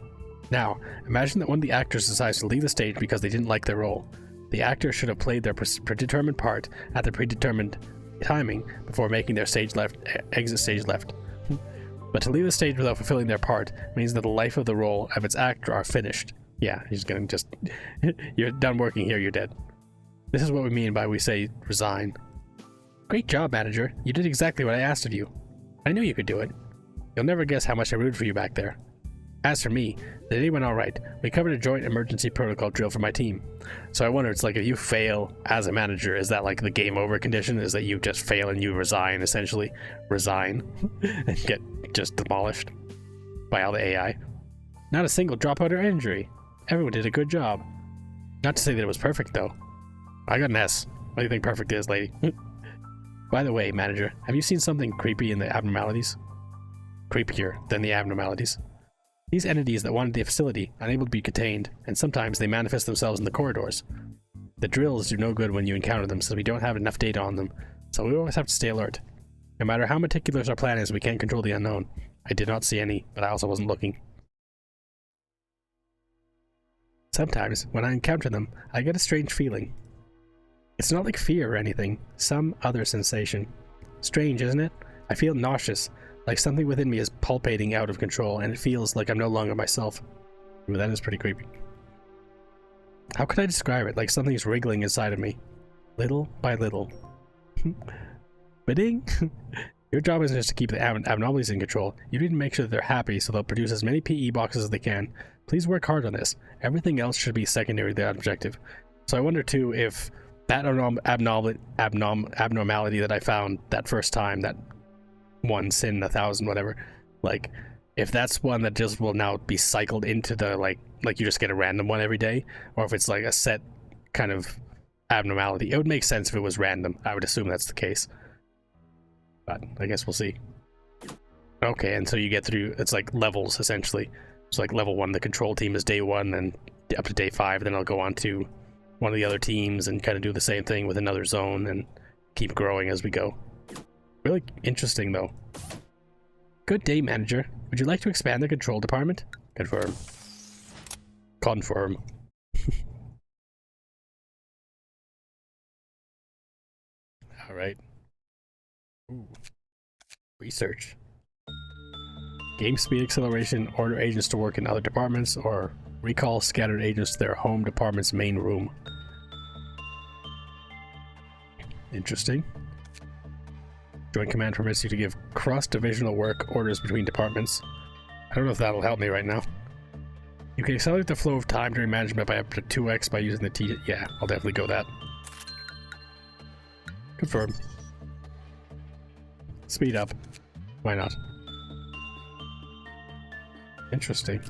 Now, imagine that one of the actors decides to leave the stage because they didn't like their role. The actor should have played their predetermined part at the predetermined timing before making their exit stage left. But to leave the stage without fulfilling their part means that the life of the role of its actor are finished. Yeah, he's gonna just... You're done working here, you're dead. This is what we mean by we say resign. Great job, manager. You did exactly what I asked of you. I knew you could do it. You'll never guess how much I rooted for you back there. As for me, the day went alright. We covered a joint emergency protocol drill for my team. So I wonder, it's like if you fail as a manager, is that like the game over condition? Is that you just fail and you resign, essentially? Resign and get just demolished by all the AI? Not a single dropout or injury. Everyone did a good job. Not to say that it was perfect, though. I got an S. What do you think perfect is, lady? By the way, manager, have you seen something creepy in the abnormalities? Creepier than the abnormalities. These entities that wanted the facility, unable to be contained, and sometimes they manifest themselves in the corridors. The drills do no good when you encounter them, since we don't have enough data on them, so we always have to stay alert. No matter how meticulous our plan is, we can't control the unknown. I did not see any, but I also wasn't looking. Sometimes, when I encounter them, I get a strange feeling. It's not like fear or anything, some other sensation. Strange, isn't it? I feel nauseous, like something within me is pulsating out of control, and it feels like I'm no longer myself. Ooh, that is pretty creepy. How could I describe it? Like something's wriggling inside of me. Little by little. Bidding? Your job isn't just to keep the abnormalities in control. You need to make sure that they're happy so they'll produce as many PE boxes as they can. Please work hard on this. Everything else should be secondary to that objective. So I wonder too if that abnormality that I found that first time, that one sin 1,000 whatever, like if that's one that just will now be cycled into the like you just get a random one every day, or if it's like a set kind of abnormality. It would make sense if it was random. I would assume that's the case, but I guess we'll see. Okay, and so you get through, it's like levels essentially. It's like level 1, the control team is day 1, and up to day 5, then I'll go on to one of the other teams and kind of do the same thing with another zone and keep growing as we go. Really interesting though. Good day, manager. Would you like to expand the control department? Confirm. Confirm. Alright. Research. Game speed acceleration, order agents to work in other departments, or recall scattered agents to their home department's main room. Interesting. Joint command permits you to give cross-divisional work orders between departments. I don't know if that'll help me right now. You can accelerate the flow of time during management by up to 2x by using the T. Yeah, I'll definitely go that. Confirm. Speed up. Why not? Interesting.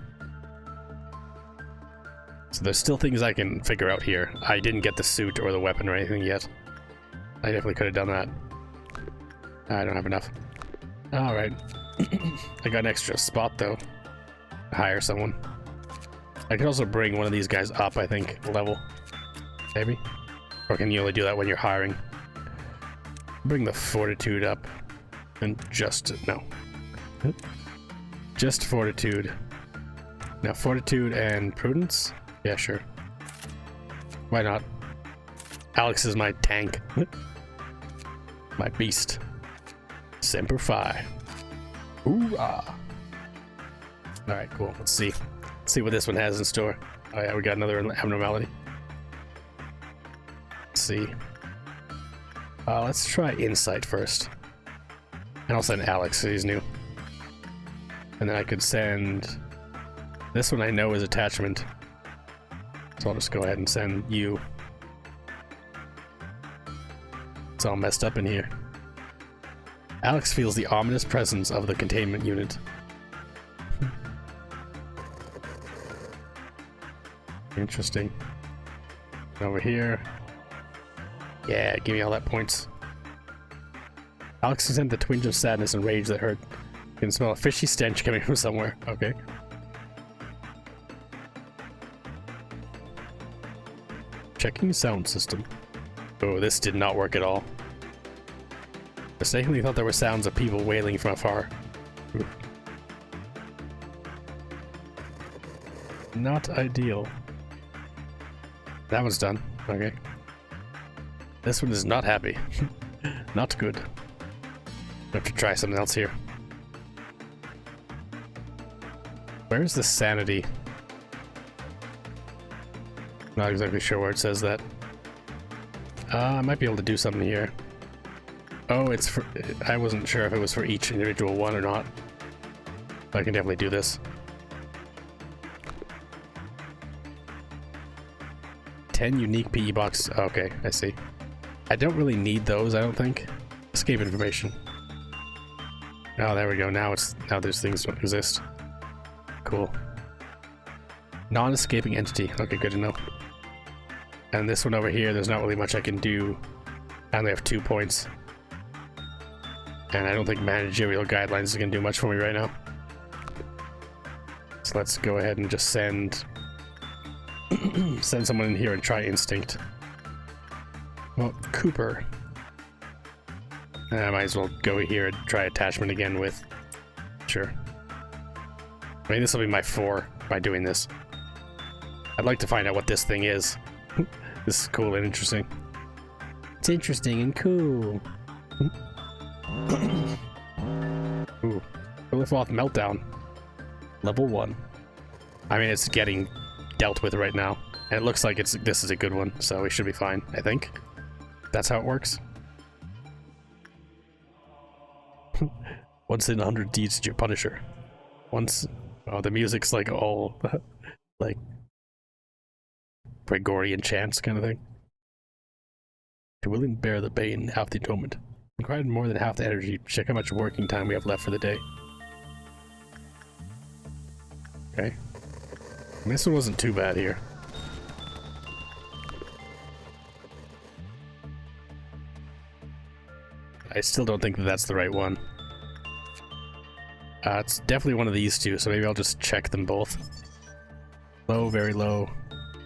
So there's still things I can figure out here. I didn't get the suit or the weapon or anything yet. I definitely could have done that. I don't have enough. Alright. I got an extra spot though. Hire someone. I could also bring one of these guys up, I think, level. Maybe? Or can you only do that when you're hiring? Bring the fortitude up. And just... no. Just fortitude. Now fortitude and prudence? Yeah, sure. Why not? Alex is my tank. My beast. Semper Fi. Hoorah! Alright, cool. Let's see. Let's see what this one has in store. Oh yeah, we got another abnormality. Let's see. Let's try Insight first. And I'll send Alex, he's new. And then I could send... This one I know is attachment. So I'll just go ahead and send you. It's all messed up in here. Alex feels the ominous presence of the containment unit. Interesting. Over here. Yeah, give me all that points. Alex can sense the twinge of sadness and rage that hurt. You can smell a fishy stench coming from somewhere. Okay. Checking sound system. Oh, this did not work at all. Mistakenly thought there were sounds of people wailing from afar. Ooh. Not ideal. That one's done. Okay. This one is not happy. Not good. I have to try something else here. Where's the sanity? Not exactly sure where it says that. I might be able to do something here. Oh, it's for... I wasn't sure if it was for each individual one or not. But I can definitely do this. 10 unique PE boxes. Okay, I see. I don't really need those, I don't think. Escape information. Oh, there we go. Now there's things don't exist. Cool. Non-escaping entity. Okay, good to know. And this one over here, there's not really much I can do. I only have 2 points. And I don't think managerial guidelines is going to do much for me right now. So let's go ahead and just send someone in here and try instinct. Well, Cooper. I might as well go here and try attachment again with... Sure. I mean, this will be my 4 by doing this. I'd like to find out what this thing is. This is cool and interesting. It's interesting and cool. Ooh. Philiphoth Meltdown. Level 1. I mean, it's getting dealt with right now. And it looks like this is a good one, so we should be fine, I think. That's how it works. Once in 100 deeds to your Punisher. Once... Oh, the music's like all... like... Gregorian chants kind of thing. To willing bear the bane, half the atonement. Required more than half the energy. Check how much working time we have left for the day. Okay. And this one wasn't too bad here. I still don't think that that's the right one. It's definitely one of these two, so maybe I'll just check them both. Low, very low,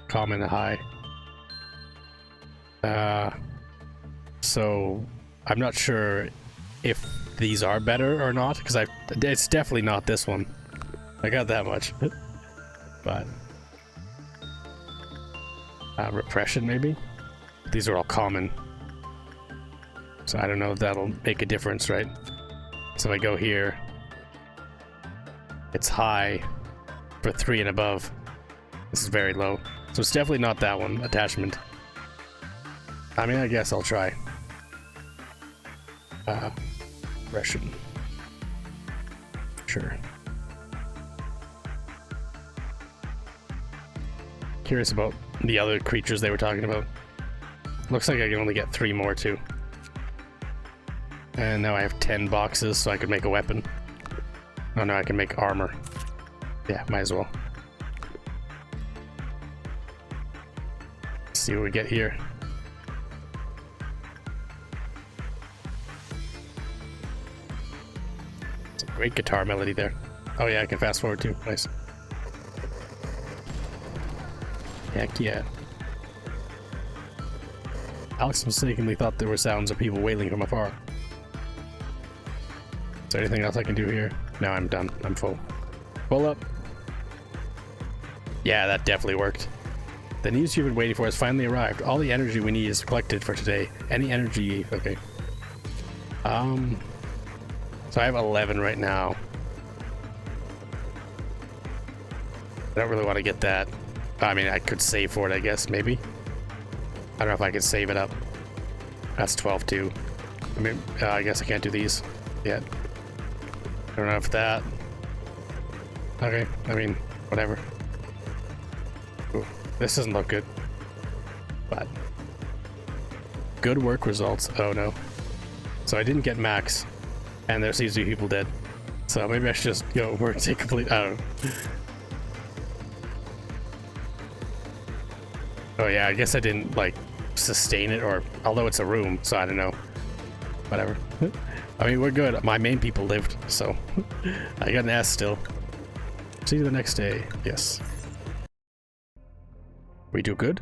common, high. So I'm not sure if these are better or not, because it's definitely not this one. I got that much. But repression maybe? These are all common. So I don't know if that'll make a difference, right? So if I go here, it's high for 3 and above. This is very low. So it's definitely not that one, attachment. I mean, I guess I'll try. Repression. Sure. Curious about the other creatures they were talking about. Looks like I can only get 3 more too. And now I have 10 boxes, so I could make a weapon. Oh no, I can make armor. Yeah, might as well. Let's see what we get here. It's a great guitar melody there. Oh yeah, I can fast forward too. Nice. Heck yeah. Alex mistakenly thought there were sounds of people wailing from afar. Is there anything else I can do here? No, I'm done. I'm full. Full up. Yeah, that definitely worked. The news you've been waiting for has finally arrived. All the energy we need is collected for today. Any energy... Okay. So I have 11 right now. I don't really want to get that. I mean, I could save for it, I guess, maybe. I don't know if I can save it up. That's 12 too. I mean, I guess I can't do these yet. I don't know if that... Okay, I mean, whatever. Ooh, this doesn't look good. But good work results. Oh no. So I didn't get max, and there seems to be people dead. So maybe I should just go work to complete. I don't know. Oh yeah, I guess I didn't like sustain it, or although it's a room, so I don't know. Whatever. I mean, we're good. My main people lived, so I got an S still. See you the next day. Yes. We do good?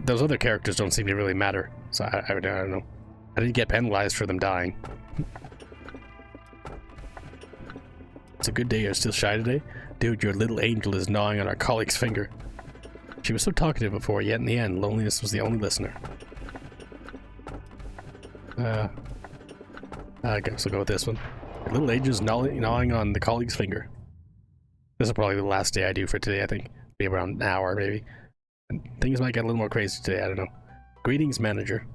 Those other characters don't seem to really matter, so I don't know. I didn't get penalized for them dying. It's a good day. You're still shy today? Dude, your little angel is gnawing on our colleague's finger. She was so talkative before, yet in the end, loneliness was the only listener. I guess we'll go with this one. Your little angel is gnawing on the colleague's finger. This is probably the last day I do for today, I think. Be around an hour, maybe. And things might get a little more crazy today, I don't know. Greetings, manager.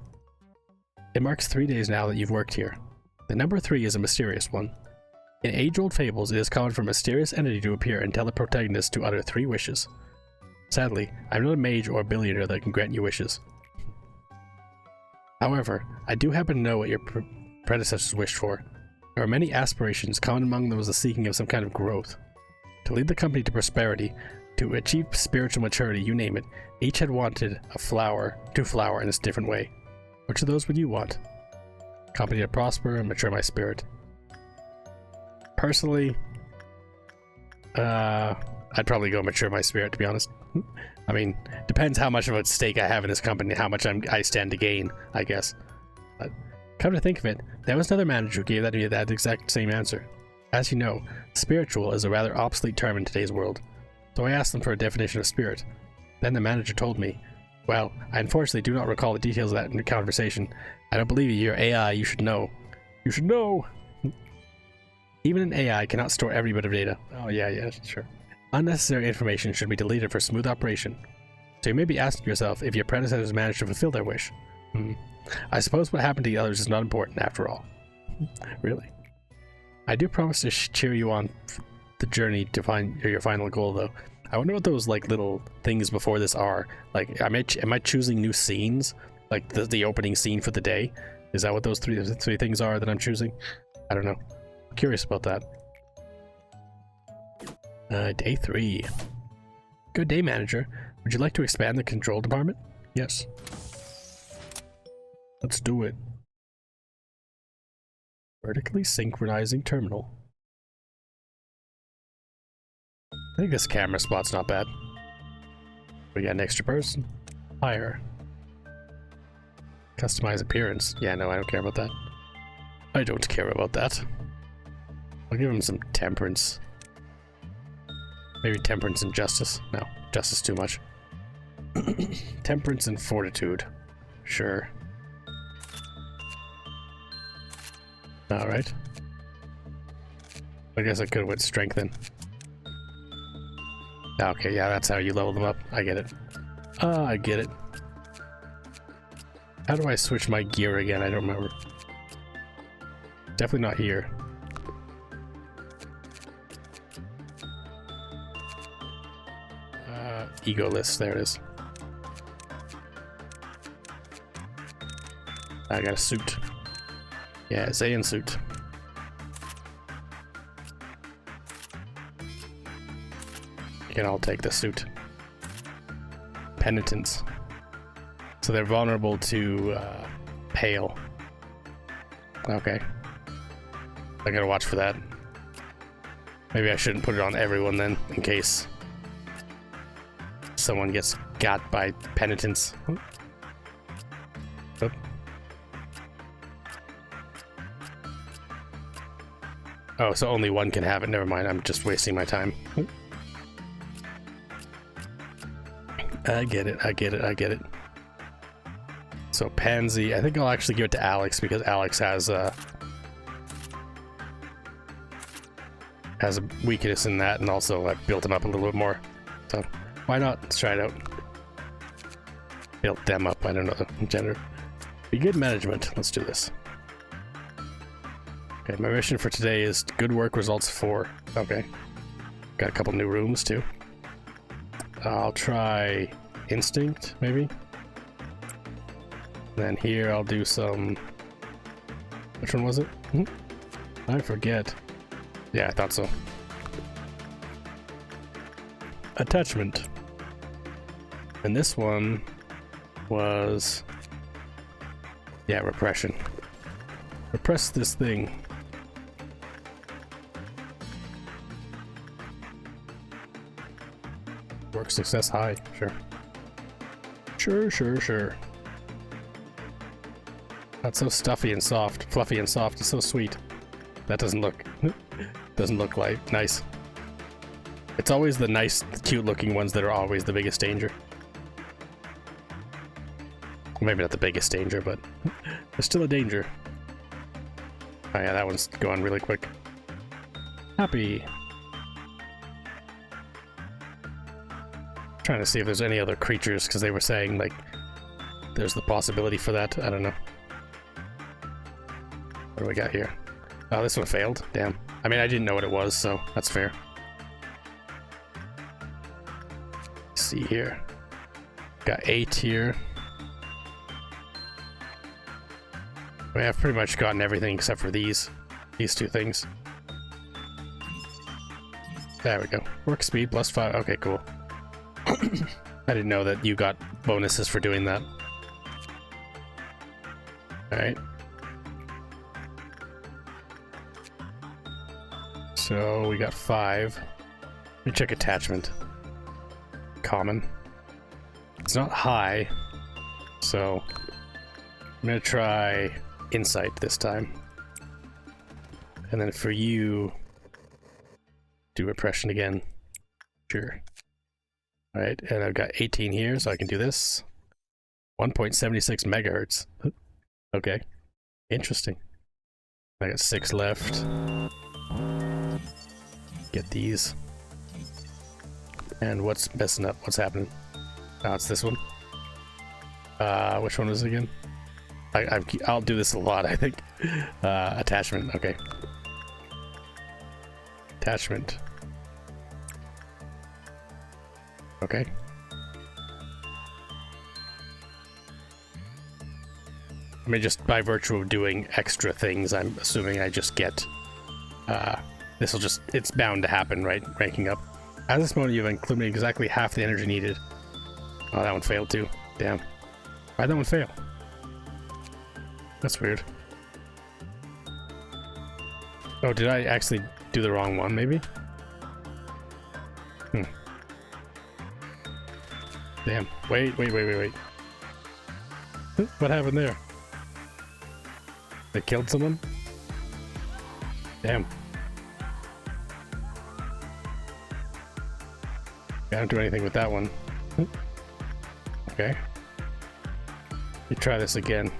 It marks 3 days now that you've worked here. The number 3 is a mysterious one. In age-old fables, it is common for a mysterious entity to appear and tell the protagonist to utter 3 wishes. Sadly, I'm not a mage or a billionaire that can grant you wishes. However, I do happen to know what your predecessors wished for. There are many aspirations, common among them was the seeking of some kind of growth. To lead the company to prosperity, to achieve spiritual maturity, you name it, each had wanted to flower in its different way. Which of those would you want? Company to prosper and mature my spirit. Personally, I'd probably go mature my spirit, to be honest. I mean, depends how much of a stake I have in this company, how much I stand to gain, I guess. But come to think of it, there was another manager who gave that exact same answer. As you know, spiritual is a rather obsolete term in today's world, so I asked them for a definition of spirit. Then the manager told me, well, I unfortunately do not recall the details of that conversation. I don't believe you, you're AI, you should know. You should know! Even an AI cannot store every bit of data. Oh yeah, sure. Unnecessary information should be deleted for smooth operation. So you may be asking yourself if your predecessors managed to fulfill their wish. I suppose what happened to the others is not important after all. Really? I do promise to cheer you on the journey to find your final goal, though. I wonder what those like little things before this are. Like, am I choosing new scenes? Like the opening scene for the day? Is that what those three things are that I'm choosing? I don't know. I'm curious about that. Day 3. Good day, manager. Would you like to expand the control department? Yes. Let's do it. Vertically synchronizing terminal. I think this camera spot's not bad. We got an extra person. Hire. Customize appearance. Yeah, no, I don't care about that. I don't care about that. I'll give him some temperance. Maybe temperance and justice. No, justice too much. Temperance and fortitude. Sure. Alright. I guess I could have went strength then. Okay, yeah, that's how you level them up. I get it. I get it. How do I switch my gear again? I don't remember. Definitely not here. Ego list, there it is. I got a suit. Yeah, Zayn suit. You can all take the suit. Penitents. So they're vulnerable to pale. Okay. I gotta watch for that. Maybe I shouldn't put it on everyone then, in case someone gets got by penitents. Oop. Oh, so only one can have it. Never mind, I'm just wasting my time. I get it, I get it, I get it. So Pansy, I think I'll actually give it to Alex because Alex has a weakness in that, and also I built him up a little bit more. So why not? Let's try it out. Built them up, I don't know the gender. Be good management. Let's do this. Okay, my mission for today is good work results 4. Okay. Got a couple new rooms too. I'll try instinct, maybe. Then here I'll do some... Which one was it? I forget. Yeah, I thought so. Attachment. And this one was... Yeah, repression. Repress this thing. Work success high, sure. Sure. That's so stuffy and soft. Fluffy and soft. It's so sweet. That doesn't look like nice. It's always the nice, cute looking ones that are always the biggest danger. Maybe not the biggest danger, but there's still a danger. Oh yeah, that one's going really quick. Happy. Trying to see if there's any other creatures, because they were saying, like, there's the possibility for that. I don't know. What do we got here? Oh, this one failed. Damn. I mean, I didn't know what it was, so that's fair. Let's see here. Got 8 here. I mean, I've pretty much gotten everything except for these two things. There we go. Work speed +5. Okay, cool. I didn't know that you got bonuses for doing that. Alright. So we got 5. Let me check attachment. Common. It's not high, so I'm gonna try insight this time. And then for you, do repression again. Sure. Alright, and I've got 18 here, so I can do this. 1.76 megahertz. Okay. Interesting. I got 6 left. Get these. And what's messing up? What's happening? Oh, it's this one. Which one is it again? I'll do this a lot, I think. Attachment, okay. Attachment. Okay. I mean, just by virtue of doing extra things, I'm assuming I just get, this'll just, it's bound to happen, right? Ranking up. At this moment, you've included exactly half the energy needed. Oh, that one failed too. Damn. Why'd that one fail? That's weird. Oh, did I actually do the wrong one, maybe? Damn. Wait. What happened there? They killed someone? Damn. I don't do anything with that one. Okay. Let me try this again.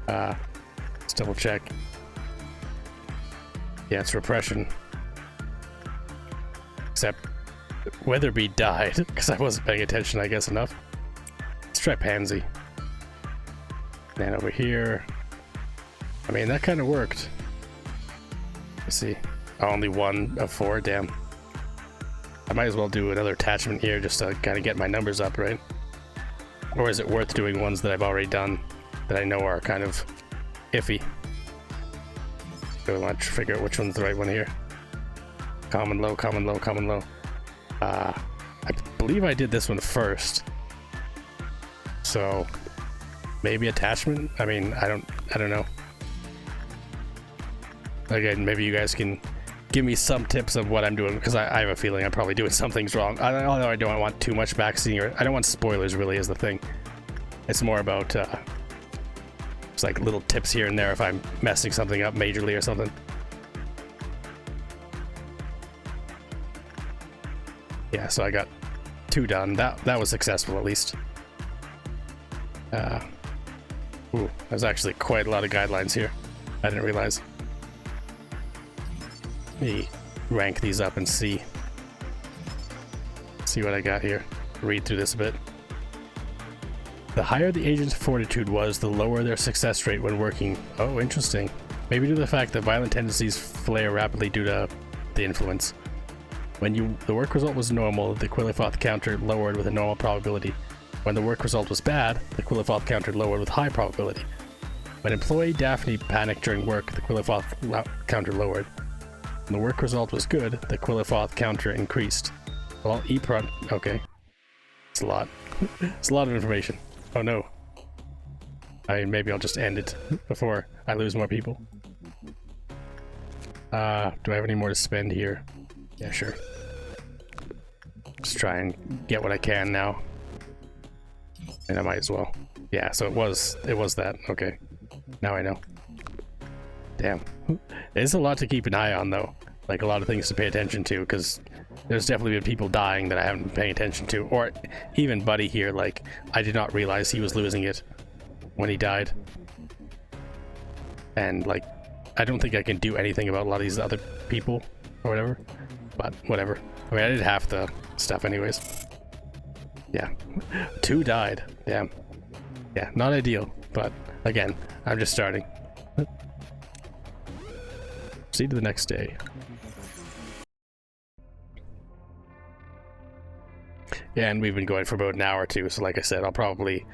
Let's double check. Yeah, it's repression. Except Weatherby died because I wasn't paying attention, I guess, enough. Let's try Pansy. And over here. I mean, that kind of worked. Let's see. Oh, only 1 of 4, damn. I might as well do another attachment here just to kind of get my numbers up, right? Or is it worth doing ones that I've already done that I know are kind of iffy? Really want to figure out which one's the right one here. Common, low, common, low, common, low. I believe I did this one first. So maybe attachment? I mean, I don't know. Again, maybe you guys can give me some tips of what I'm doing, because I have a feeling I'm probably doing some things wrong. Although I don't want too much backseating, or I don't want spoilers really is the thing. It's more about it's like little tips here and there if I'm messing something up majorly or something. Yeah, so I got 2 done. That was successful at least. Ooh, there's actually quite a lot of guidelines here. I didn't realize. Let me rank these up and see what I got here. Read through this a bit. The higher the agent's fortitude was, the lower their success rate when working. Oh, interesting. Maybe due to the fact that violent tendencies flare rapidly due to the influence. When the work result was normal, the Quillifoth counter lowered with a normal probability. When the work result was bad, the Quillifoth counter lowered with high probability. When employee Daphne panicked during work, the Quillifoth counter lowered. When the work result was good, the Quillifoth counter increased. Well, okay. It's a lot. It's a lot of information. Oh no. I mean, maybe I'll just end it before I lose more people. Do I have any more to spend here? Yeah, sure. Just try and get what I can now. And I might as well. Yeah, so it was that. Okay. Now I know. Damn. There's a lot to keep an eye on, though. Like, a lot of things to pay attention to, because there's definitely been people dying that I haven't been paying attention to. Or even Buddy here, like, I did not realize he was losing it when he died. And, like, I don't think I can do anything about a lot of these other people, or whatever. But, whatever. I mean, I did half the stuff anyways. Yeah. 2 died. Damn. Yeah, not ideal, but, again, I'm just starting. Proceed to the next day. Yeah, and we've been going for about an hour or two, so like I said, I'll probably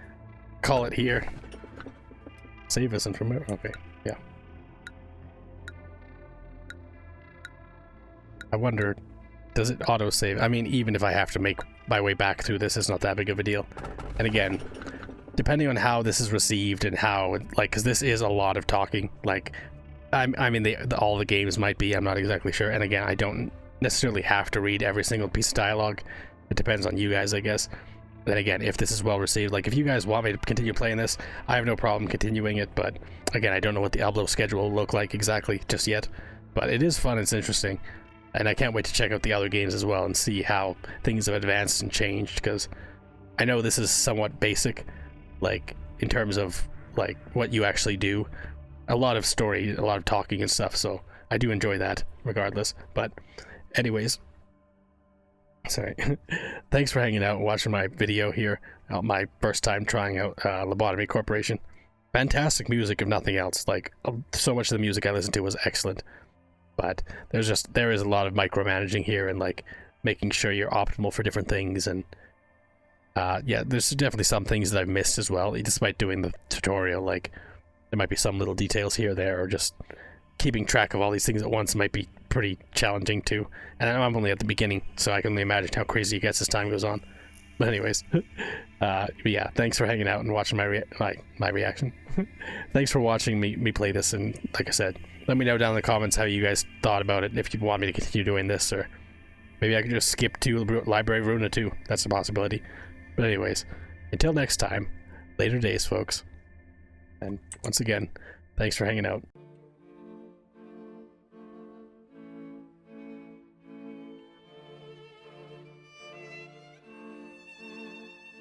call it here. Save us and from there. Okay, yeah. I wonder, does it auto-save? I mean, even if I have to make my way back through this, it's not that big of a deal. And again, depending on how this is received and how, like, because this is a lot of talking, like, I mean, all the games might be, I'm not exactly sure. And again, I don't necessarily have to read every single piece of dialogue. It depends on you guys, I guess. Then again, if this is well received, like if you guys want me to continue playing this, I have no problem continuing it. But again, I don't know what the upload schedule will look like exactly just yet. But it is fun, it's interesting. And I can't wait to check out the other games as well and see how things have advanced and changed. Because I know this is somewhat basic, like in terms of like what you actually do. A lot of story, a lot of talking and stuff, so I do enjoy that regardless. But anyways, sorry. Thanks for hanging out and watching my video here. My first time trying out Lobotomy Corporation. Fantastic music, if nothing else. Like, so much of the music I listened to was excellent. But there is a lot of micromanaging here and like making sure you're optimal for different things. And yeah, there's definitely some things that I've missed as well, despite doing the tutorial. Like, there might be some little details here or there, or just keeping track of all these things at once might be pretty challenging too. And I'm only at the beginning, so I can only imagine how crazy it gets as time goes on. But anyways, yeah, thanks for hanging out and watching my reaction. Thanks for watching me play this, and like I said, let me know down in the comments how you guys thought about it, if you want me to continue doing this, or maybe I could just skip to Library of Runa too. That's a possibility. But anyways, until next time, later days, folks. And once again, thanks for hanging out.